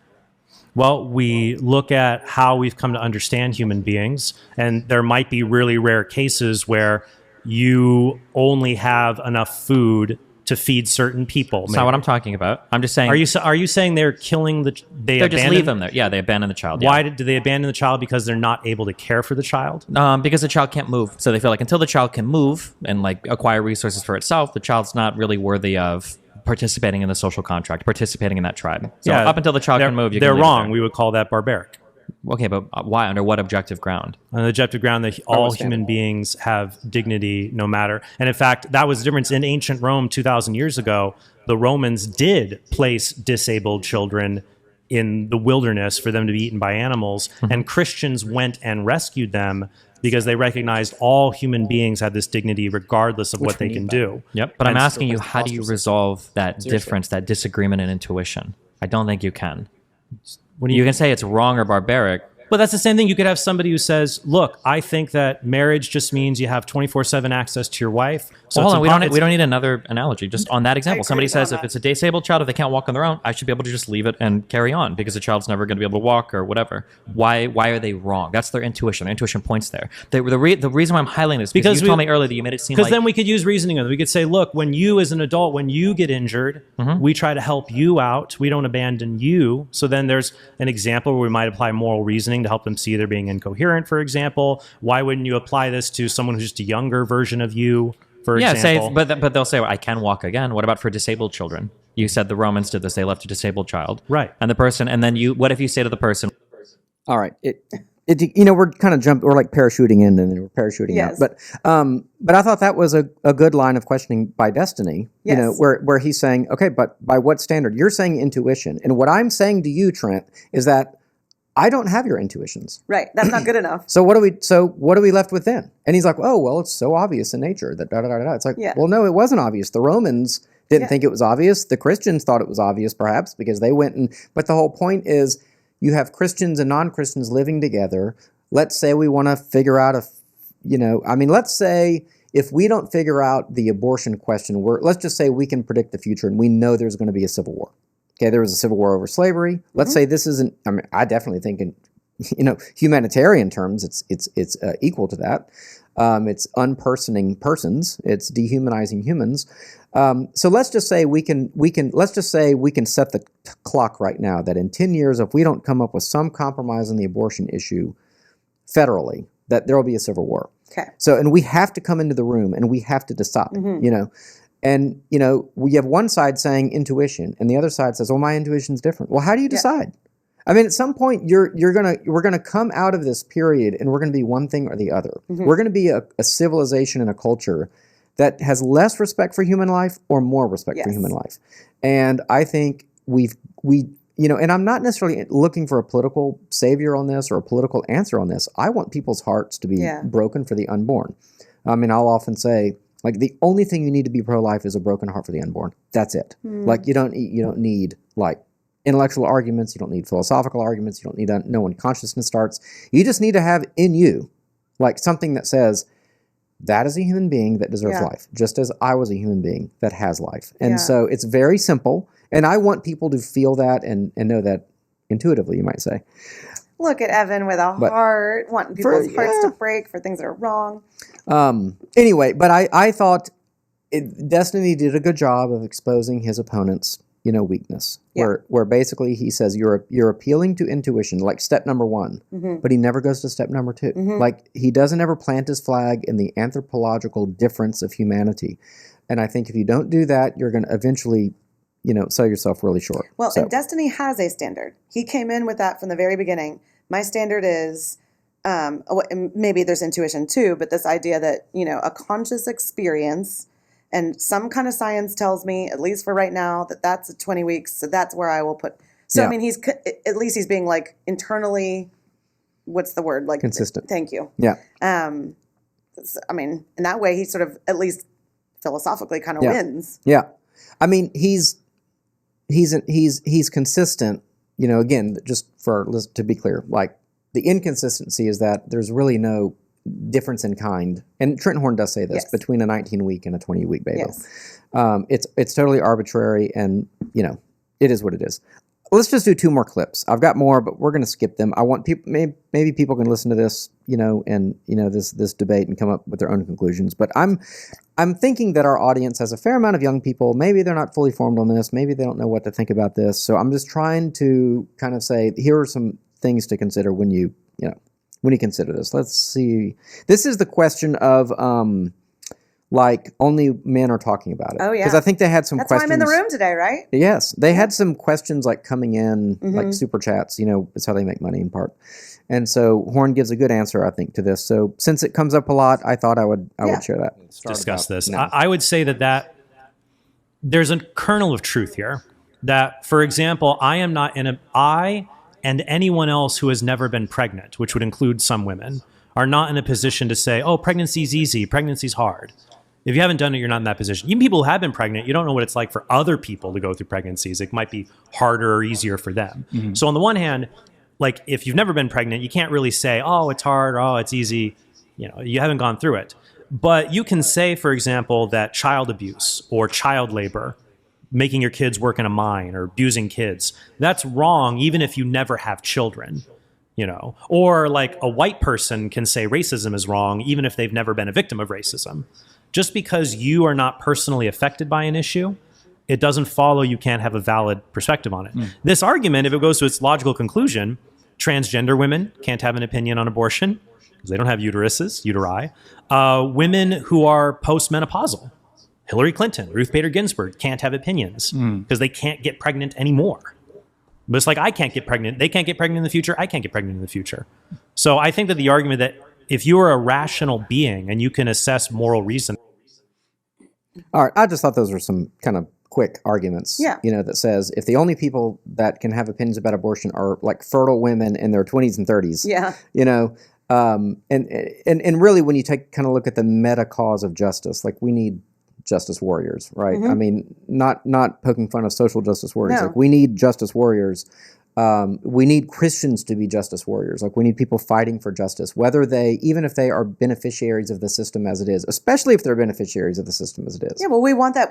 Well, we look at how we've come to understand human beings, and there might be really rare cases where you only have enough food to feed certain people. That's not what I'm talking about. I'm just saying. Are you saying they're killing they just leave them there? Yeah, they abandon the child. Why do they abandon the child? Because they're not able to care for the child? Because the child can't move. So they feel like until the child can move and acquire resources for itself, the child's not really worthy of participating in the social contract, participating in that tribe. So up until the child can move, they're wrong. We would call that barbaric. Okay, but why? Under what objective ground? On the objective ground that all human beings have dignity no matter. And in fact, that was the difference in ancient Rome 2,000 years ago. The Romans did place disabled children in the wilderness for them to be eaten by animals. And Christians went and rescued them because they recognized all human beings had this dignity regardless of what they can do. Yep. But I'm asking you, how do you resolve that difference, that disagreement in intuition? I don't think you can. You can say it's wrong or barbaric. But that's the same thing. You could have somebody who says, look, I think that marriage just means you have 24/7 access to your wife. So hold on, we don't need another analogy. Just on that example, somebody says if it's a disabled child, if they can't walk on their own, I should be able to just leave it and carry on because the child's never going to be able to walk or whatever. Why are they wrong? That's their intuition. Their intuition points there. The reason why I'm highlighting this because you told me earlier that you made it seem like... Because then we could use reasoning. We could say, look, when you as an adult, when you get injured, we try to help you out. We don't abandon you. So then there's an example where we might apply moral reasoning to help them see they're being incoherent, for example. Why wouldn't you apply this to someone who's just a younger version of you, for example? But they'll say, well, I can walk again. What about for disabled children? You said the Romans did this. They left a disabled child. Right. And what if you say to the person... All right. We're kind of we're like parachuting in and then we're parachuting out. But I thought that was a good line of questioning by Destiny, where he's saying, okay, but by what standard? You're saying intuition. And what I'm saying to you, Trent, is that I don't have your intuitions. Right. That's not good enough. So what are we left with then? And he's like, oh, well, it's so obvious in nature that da-da-da-da. It's like, well, no, it wasn't obvious. The Romans didn't think it was obvious. The Christians thought it was obvious, perhaps, because they went but the whole point is you have Christians and non-Christians living together. Let's say we want to figure out let's say if we don't figure out the abortion question, let's just say we can predict the future and we know there's going to be a civil war. Okay, there was a civil war over slavery. Let's say this isn't. I mean, I definitely think in humanitarian terms, it's equal to that. It's unpersoning persons. It's dehumanizing humans. So let's just say we can set the clock right now that in 10 years, if we don't come up with some compromise on the abortion issue federally, that there will be a civil war. Okay. So and we have to come into the room and we have to decide. And, we have one side saying intuition and the other side says, well, my intuition's different. Well, how do you decide? I mean, at some point we're going to come out of this period and we're going to be one thing or the other. We're going to be a civilization and a culture that has less respect for human life or more respect for human life. And I think and I'm not necessarily looking for a political savior on this or a political answer on this. I want people's hearts to be broken for the unborn. I mean, I'll often say, like, the only thing you need to be pro-life is a broken heart for the unborn. That's it. Like, you don't need like intellectual arguments. You don't need philosophical arguments. You don't need know when consciousness starts. You just need to have in you like something that says that is a human being that deserves life, just as I was a human being that has life. And so it's very simple. And I want people to feel that and know that intuitively, you might say. Look at Evan with a heart, wanting people's hearts to break for things that are wrong. Anyway, but I thought Destiny did a good job of exposing his opponent's, weakness. Where basically he says you're appealing to intuition, like step number 1, but he never goes to step number 2. Like he doesn't ever plant his flag in the anthropological difference of humanity. And I think if you don't do that, you're going to eventually sell yourself really short. Well, and Destiny has a standard. He came in with that from the very beginning. My standard is and maybe there's intuition too, but this idea that, a conscious experience and some kind of science tells me, at least for right now, that that's 20 weeks. So that's where I will put. So, I mean, at least he's being like internally, what's the word? Like consistent. Thank you. Yeah. I mean, in that way, he sort of, at least philosophically, kind of wins. Yeah. I mean, he's consistent, again, just to be clear, like the inconsistency is that there's really no difference in kind. And Trent Horn does say this between a 19-week and a 20-week baby. Yes. It's totally arbitrary and, it is what it is. Let's just do 2 more clips. I've got more, but we're going to skip them. I want people, maybe people can listen to this, and this debate and come up with their own conclusions. But I'm thinking that our audience has a fair amount of young people. Maybe they're not fully formed on this. Maybe they don't know what to think about this. So I'm just trying to kind of say, here are some things to consider when you consider this. Let's see. This is the question of like only men are talking about it. Oh, yeah. Because I think they had some That's questions. why I'm in the room today, right? Yes. They had some questions like coming in, like super chats, it's how they make money in part. And so Horn gives a good answer, I think, to this. So since it comes up a lot, I thought I would share that. Discuss this. I would say that there's a kernel of truth here. That, for example, I and anyone else who has never been pregnant, which would include some women, are not in a position to say, oh, pregnancy's easy, pregnancy's hard. If you haven't done it, you're not in that position. Even people who have been pregnant, you don't know what it's like for other people to go through pregnancies. It might be harder or easier for them. Mm-hmm. So on the one hand, like if you've never been pregnant, you can't really say, oh, it's hard, or, oh, it's easy. You haven't gone through it. But you can say, for example, that child abuse or child labor, making your kids work in a mine or abusing kids, that's wrong even if you never have children. Or like a white person can say racism is wrong even if they've never been a victim of racism. Just because you are not personally affected by an issue, it doesn't follow you can't have a valid perspective on it. This argument, if it goes to its logical conclusion, transgender women can't have an opinion on abortion because they don't have uteri. Women who are postmenopausal, Hillary Clinton, Ruth Bader Ginsburg, can't have opinions because they can't get pregnant anymore. But it's like I can't get pregnant. They can't get pregnant in the future. I can't get pregnant in the future. So I think that the argument that if you are a rational being and you can assess moral reason. All right. I just thought those were some kind of quick arguments, that says if the only people that can have opinions about abortion are like fertile women in their 20s and 30s, and really when you kind of look at the meta cause of justice, like we need justice warriors, right? I mean, not poking fun of social justice warriors. No. Like we need justice warriors. We need Christians to be justice warriors. Like we need people fighting for justice, even if they are beneficiaries of the system as it is, especially if they're beneficiaries of the system as it is. Yeah, well, we want that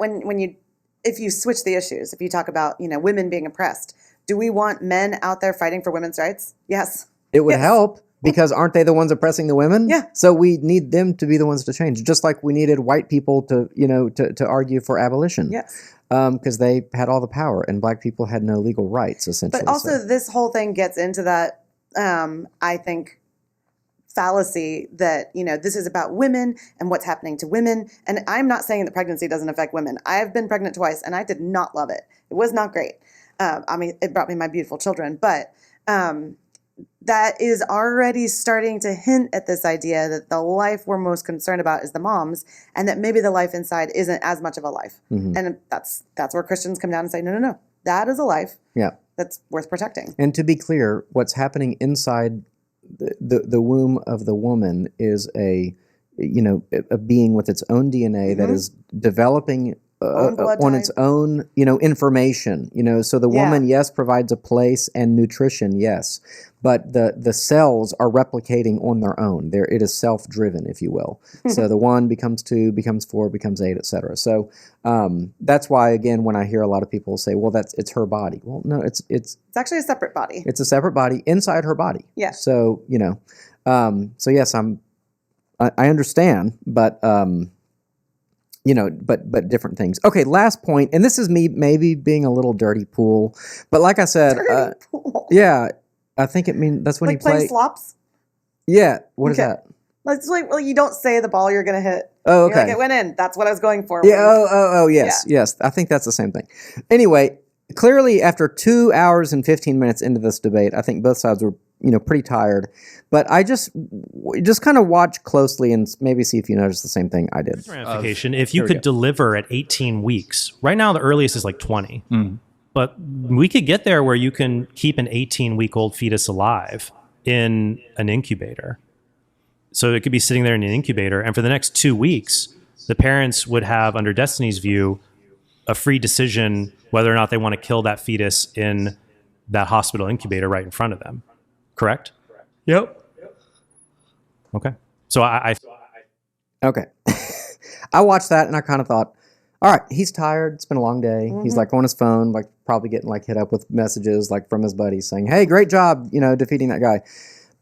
if you switch the issues, if you talk about, women being oppressed, do we want men out there fighting for women's rights? Yes. It would help because aren't they the ones oppressing the women? Yeah. So we need them to be the ones to change, just like we needed white people to argue for abolition. Yes. Because they had all the power and black people had no legal rights, essentially. But also this whole thing gets into that, I think, fallacy that, this is about women and what's happening to women. And I'm not saying that pregnancy doesn't affect women. I have been pregnant twice and I did not love it. It was not great. It brought me my beautiful children, but that is already starting to hint at this idea that the life we're most concerned about is the moms, and that maybe the life inside isn't as much of a life. And that's where Christians come down and say, no, that is a life that's worth protecting. And to be clear, what's happening inside the womb of the woman is a being with its own DNA that is developing on its own, information, so the woman, yes, provides a place and nutrition, yes, but the cells are replicating on their own. It is self-driven, if you will. So the 1 becomes 2, becomes 4, becomes 8, etc. So that's why, again, when I hear a lot of people say, well, it's her body. Well, no, it's actually a separate body. It's a separate body inside her body. Yeah. So, so yes, I understand, but, but different things. Okay, last point, and this is me maybe being a little dirty pool, but like I said, pool. Yeah, I think that's when like you play playing slops. Yeah, what is that? It's like, well, you don't say the ball you're going to hit. Oh, okay. You're like, it went in. That's what I was going for. Yeah. Yes. I think that's the same thing. Anyway, clearly, after 2 hours and 15 minutes into this debate, I think both sides were pretty tired. But I just kind of watch closely and maybe see if you notice the same thing I did. Ramification, if you could deliver at 18 weeks, right now the earliest is like 20. But we could get there where you can keep an 18-week-old fetus alive in an incubator. So it could be sitting there in an incubator, and for the next 2 weeks, the parents would have, under Destiny's view, a free decision whether or not they want to kill that fetus in that hospital incubator right in front of them. Correct? Yep. Okay. So Okay. I watched that and I kind of thought, all right, he's tired. It's been a long day. He's like on his phone, like probably getting like hit up with messages like from his buddies saying, hey, great job, defeating that guy.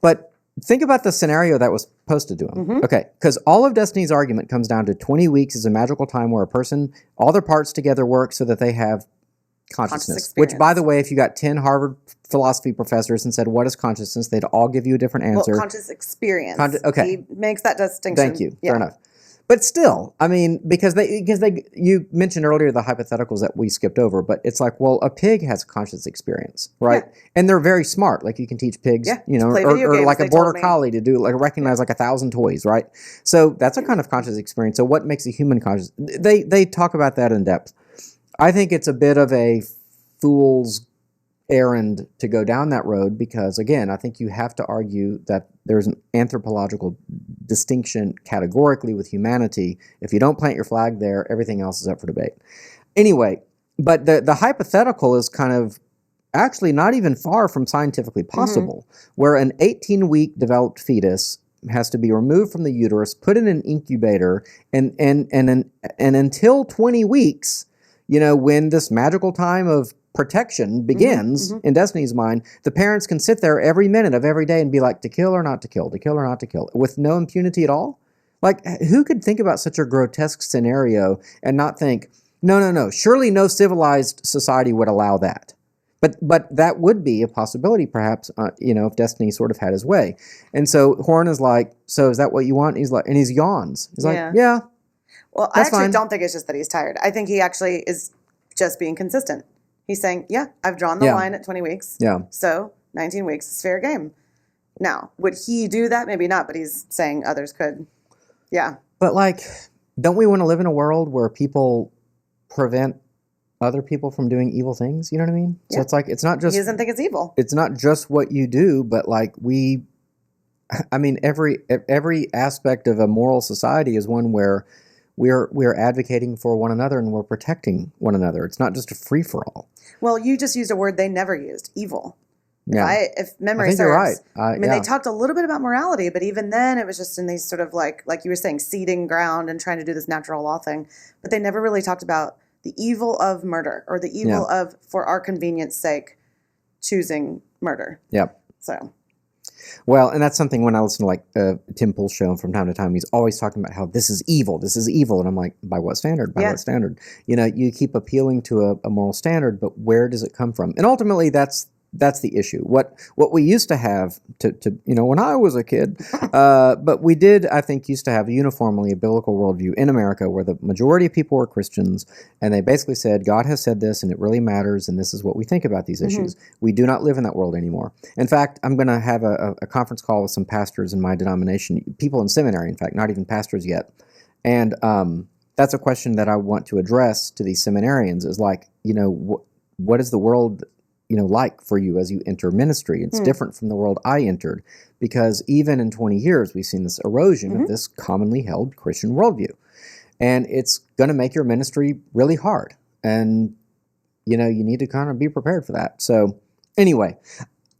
But think about the scenario that was posted to him. Okay, because all of Destiny's argument comes down to 20 weeks is a magical time where a person, all their parts together work so that they have consciousness. Which, by the way, if you got 10 Harvard philosophy professors and said, what is consciousness? They'd all give you a different answer. Well, conscious experience. Okay. He makes that distinction. Thank you. Fair enough. But still, I mean, because you mentioned earlier the hypotheticals that we skipped over, but it's like, well, a pig has a conscious experience, right? Yeah. And they're very smart. Like you can teach pigs, or like a border collie to do like recognize like 1,000 toys, right? So that's a kind of conscious experience. So what makes a human conscious? They talk about that in depth. I think it's a bit of a fool's errand to go down that road because, again, I think you have to argue that there's an anthropological distinction categorically with humanity. If you don't plant your flag there, everything else is up for debate. Anyway, but the hypothetical is kind of actually not even far from scientifically possible, where an 18-week developed fetus has to be removed from the uterus, put in an incubator, and until 20 weeks, when this magical time of protection begins in Destiny's mind, the parents can sit there every minute of every day and be like, to kill or not to kill, to kill or not to kill, with no impunity at all. Like, who could think about such a grotesque scenario and not think, no, surely no civilized society would allow that. But that would be a possibility, perhaps, if Destiny sort of had his way. And so Horn is like, so is that what you want? And he's like, and he yawns. He's like, yeah. Well, I actually don't think it's just that he's tired. I think he actually is just being consistent. He's saying, yeah, I've drawn the line at 20 weeks. Yeah. So 19 weeks is fair game. Now, would he do that? Maybe not, but he's saying others could. Yeah. But like, don't we want to live in a world where people prevent other people from doing evil things? You know what I mean? Yeah. So it's like, it's not just... He doesn't think it's evil. It's not just what you do, but like every aspect of a moral society is one where we're advocating for one another and we're protecting one another. It's not just a free-for-all. Well, you just used a word they never used, evil. Yeah. If memory serves, you're right. they talked a little bit about morality, but even then it was just in these sort of like you were saying, seeding ground and trying to do this natural law thing. But they never really talked about the evil of murder or the evil of, for our convenience sake, choosing murder. Yep. So... Well, and that's something when I listen to like Tim Pool's show from time to time, he's always talking about how this is evil. And I'm like, by what standard? By what standard? You keep appealing to a moral standard, but where does it come from? And ultimately, that's the issue. What we used to have to when I was a kid, but we did, I think, used to have uniformly a biblical worldview in America where the majority of people were Christians, and they basically said, God has said this, and it really matters, and this is what we think about these issues. We do not live in that world anymore. In fact, I'm going to have a conference call with some pastors in my denomination, people in seminary, in fact, not even pastors yet, and that's a question that I want to address to these seminarians is like, what is the world like for you as you enter ministry? It's different from the world I entered because even in 20 years, we've seen this erosion of this commonly held Christian worldview. And it's going to make your ministry really hard. And, you need to kind of be prepared for that. So anyway,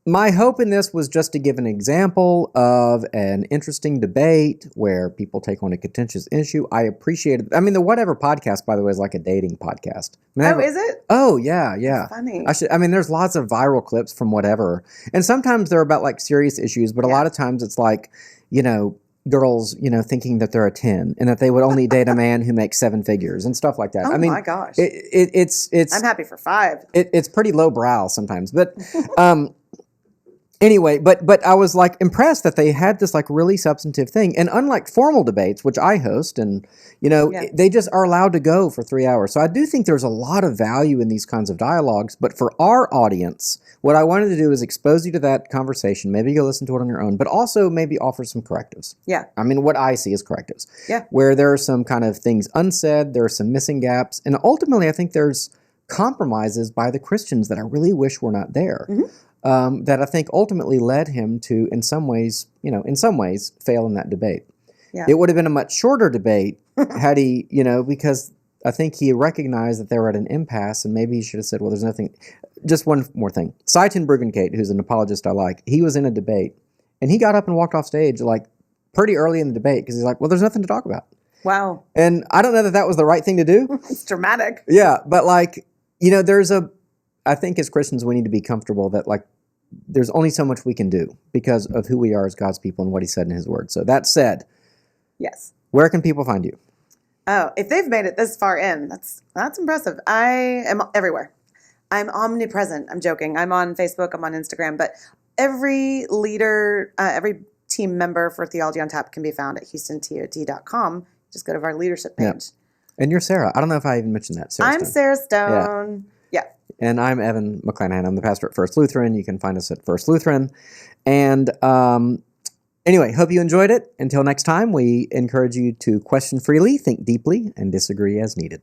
my hope in this was just to give an example of an interesting debate where people take on a contentious issue. I appreciated. I mean, the Whatever podcast, by the way, is like a dating podcast. Is it? Oh, yeah. That's funny. There's lots of viral clips from Whatever. And sometimes they're about like serious issues, but a lot of times it's like, girls, thinking that they're a 10 and that they would only date a man who makes 7 figures and stuff like that. Oh, my gosh. It's I'm happy for 5. It's pretty lowbrow sometimes, but Anyway, but I was like impressed that they had this like really substantive thing, and unlike formal debates, which I host, and they just are allowed to go for 3 hours. So I do think there's a lot of value in these kinds of dialogues. But for our audience, what I wanted to do is expose you to that conversation. Maybe go listen to it on your own, but also maybe offer some correctives. Yeah. I mean, what I see as correctives. Yeah. Where there are some kind of things unsaid, there are some missing gaps, and ultimately, I think there's compromises by the Christians that I really wish were not there. That I think ultimately led him to, in some ways, fail in that debate. Yeah. It would have been a much shorter debate had he, because I think he recognized that they were at an impasse, and maybe he should have said, well, there's nothing. Just one more thing. Seitan Bruggencate, who's an apologist I like, he was in a debate, and he got up and walked off stage like pretty early in the debate because he's like, well, there's nothing to talk about. Wow. And I don't know that was the right thing to do. It's dramatic. Yeah, but I think as Christians we need to be comfortable that there's only so much we can do because of who we are as God's people and what he said in his word. So that said, yes. Where can people find you? Oh, if they've made it this far in, that's impressive. I am everywhere. I'm omnipresent. I'm joking. I'm on Facebook. I'm on Instagram. But every leader, every team member for Theology on Tap can be found at HoustonTOT.com. Just go to our leadership page. Yeah. And you're Sarah. I don't know if I even mentioned that. I'm Sarah Stone. Yeah. And I'm Evan McClanahan. I'm the pastor at First Lutheran. You can find us at First Lutheran. And anyway, hope you enjoyed it. Until next time, we encourage you to question freely, think deeply, and disagree as needed.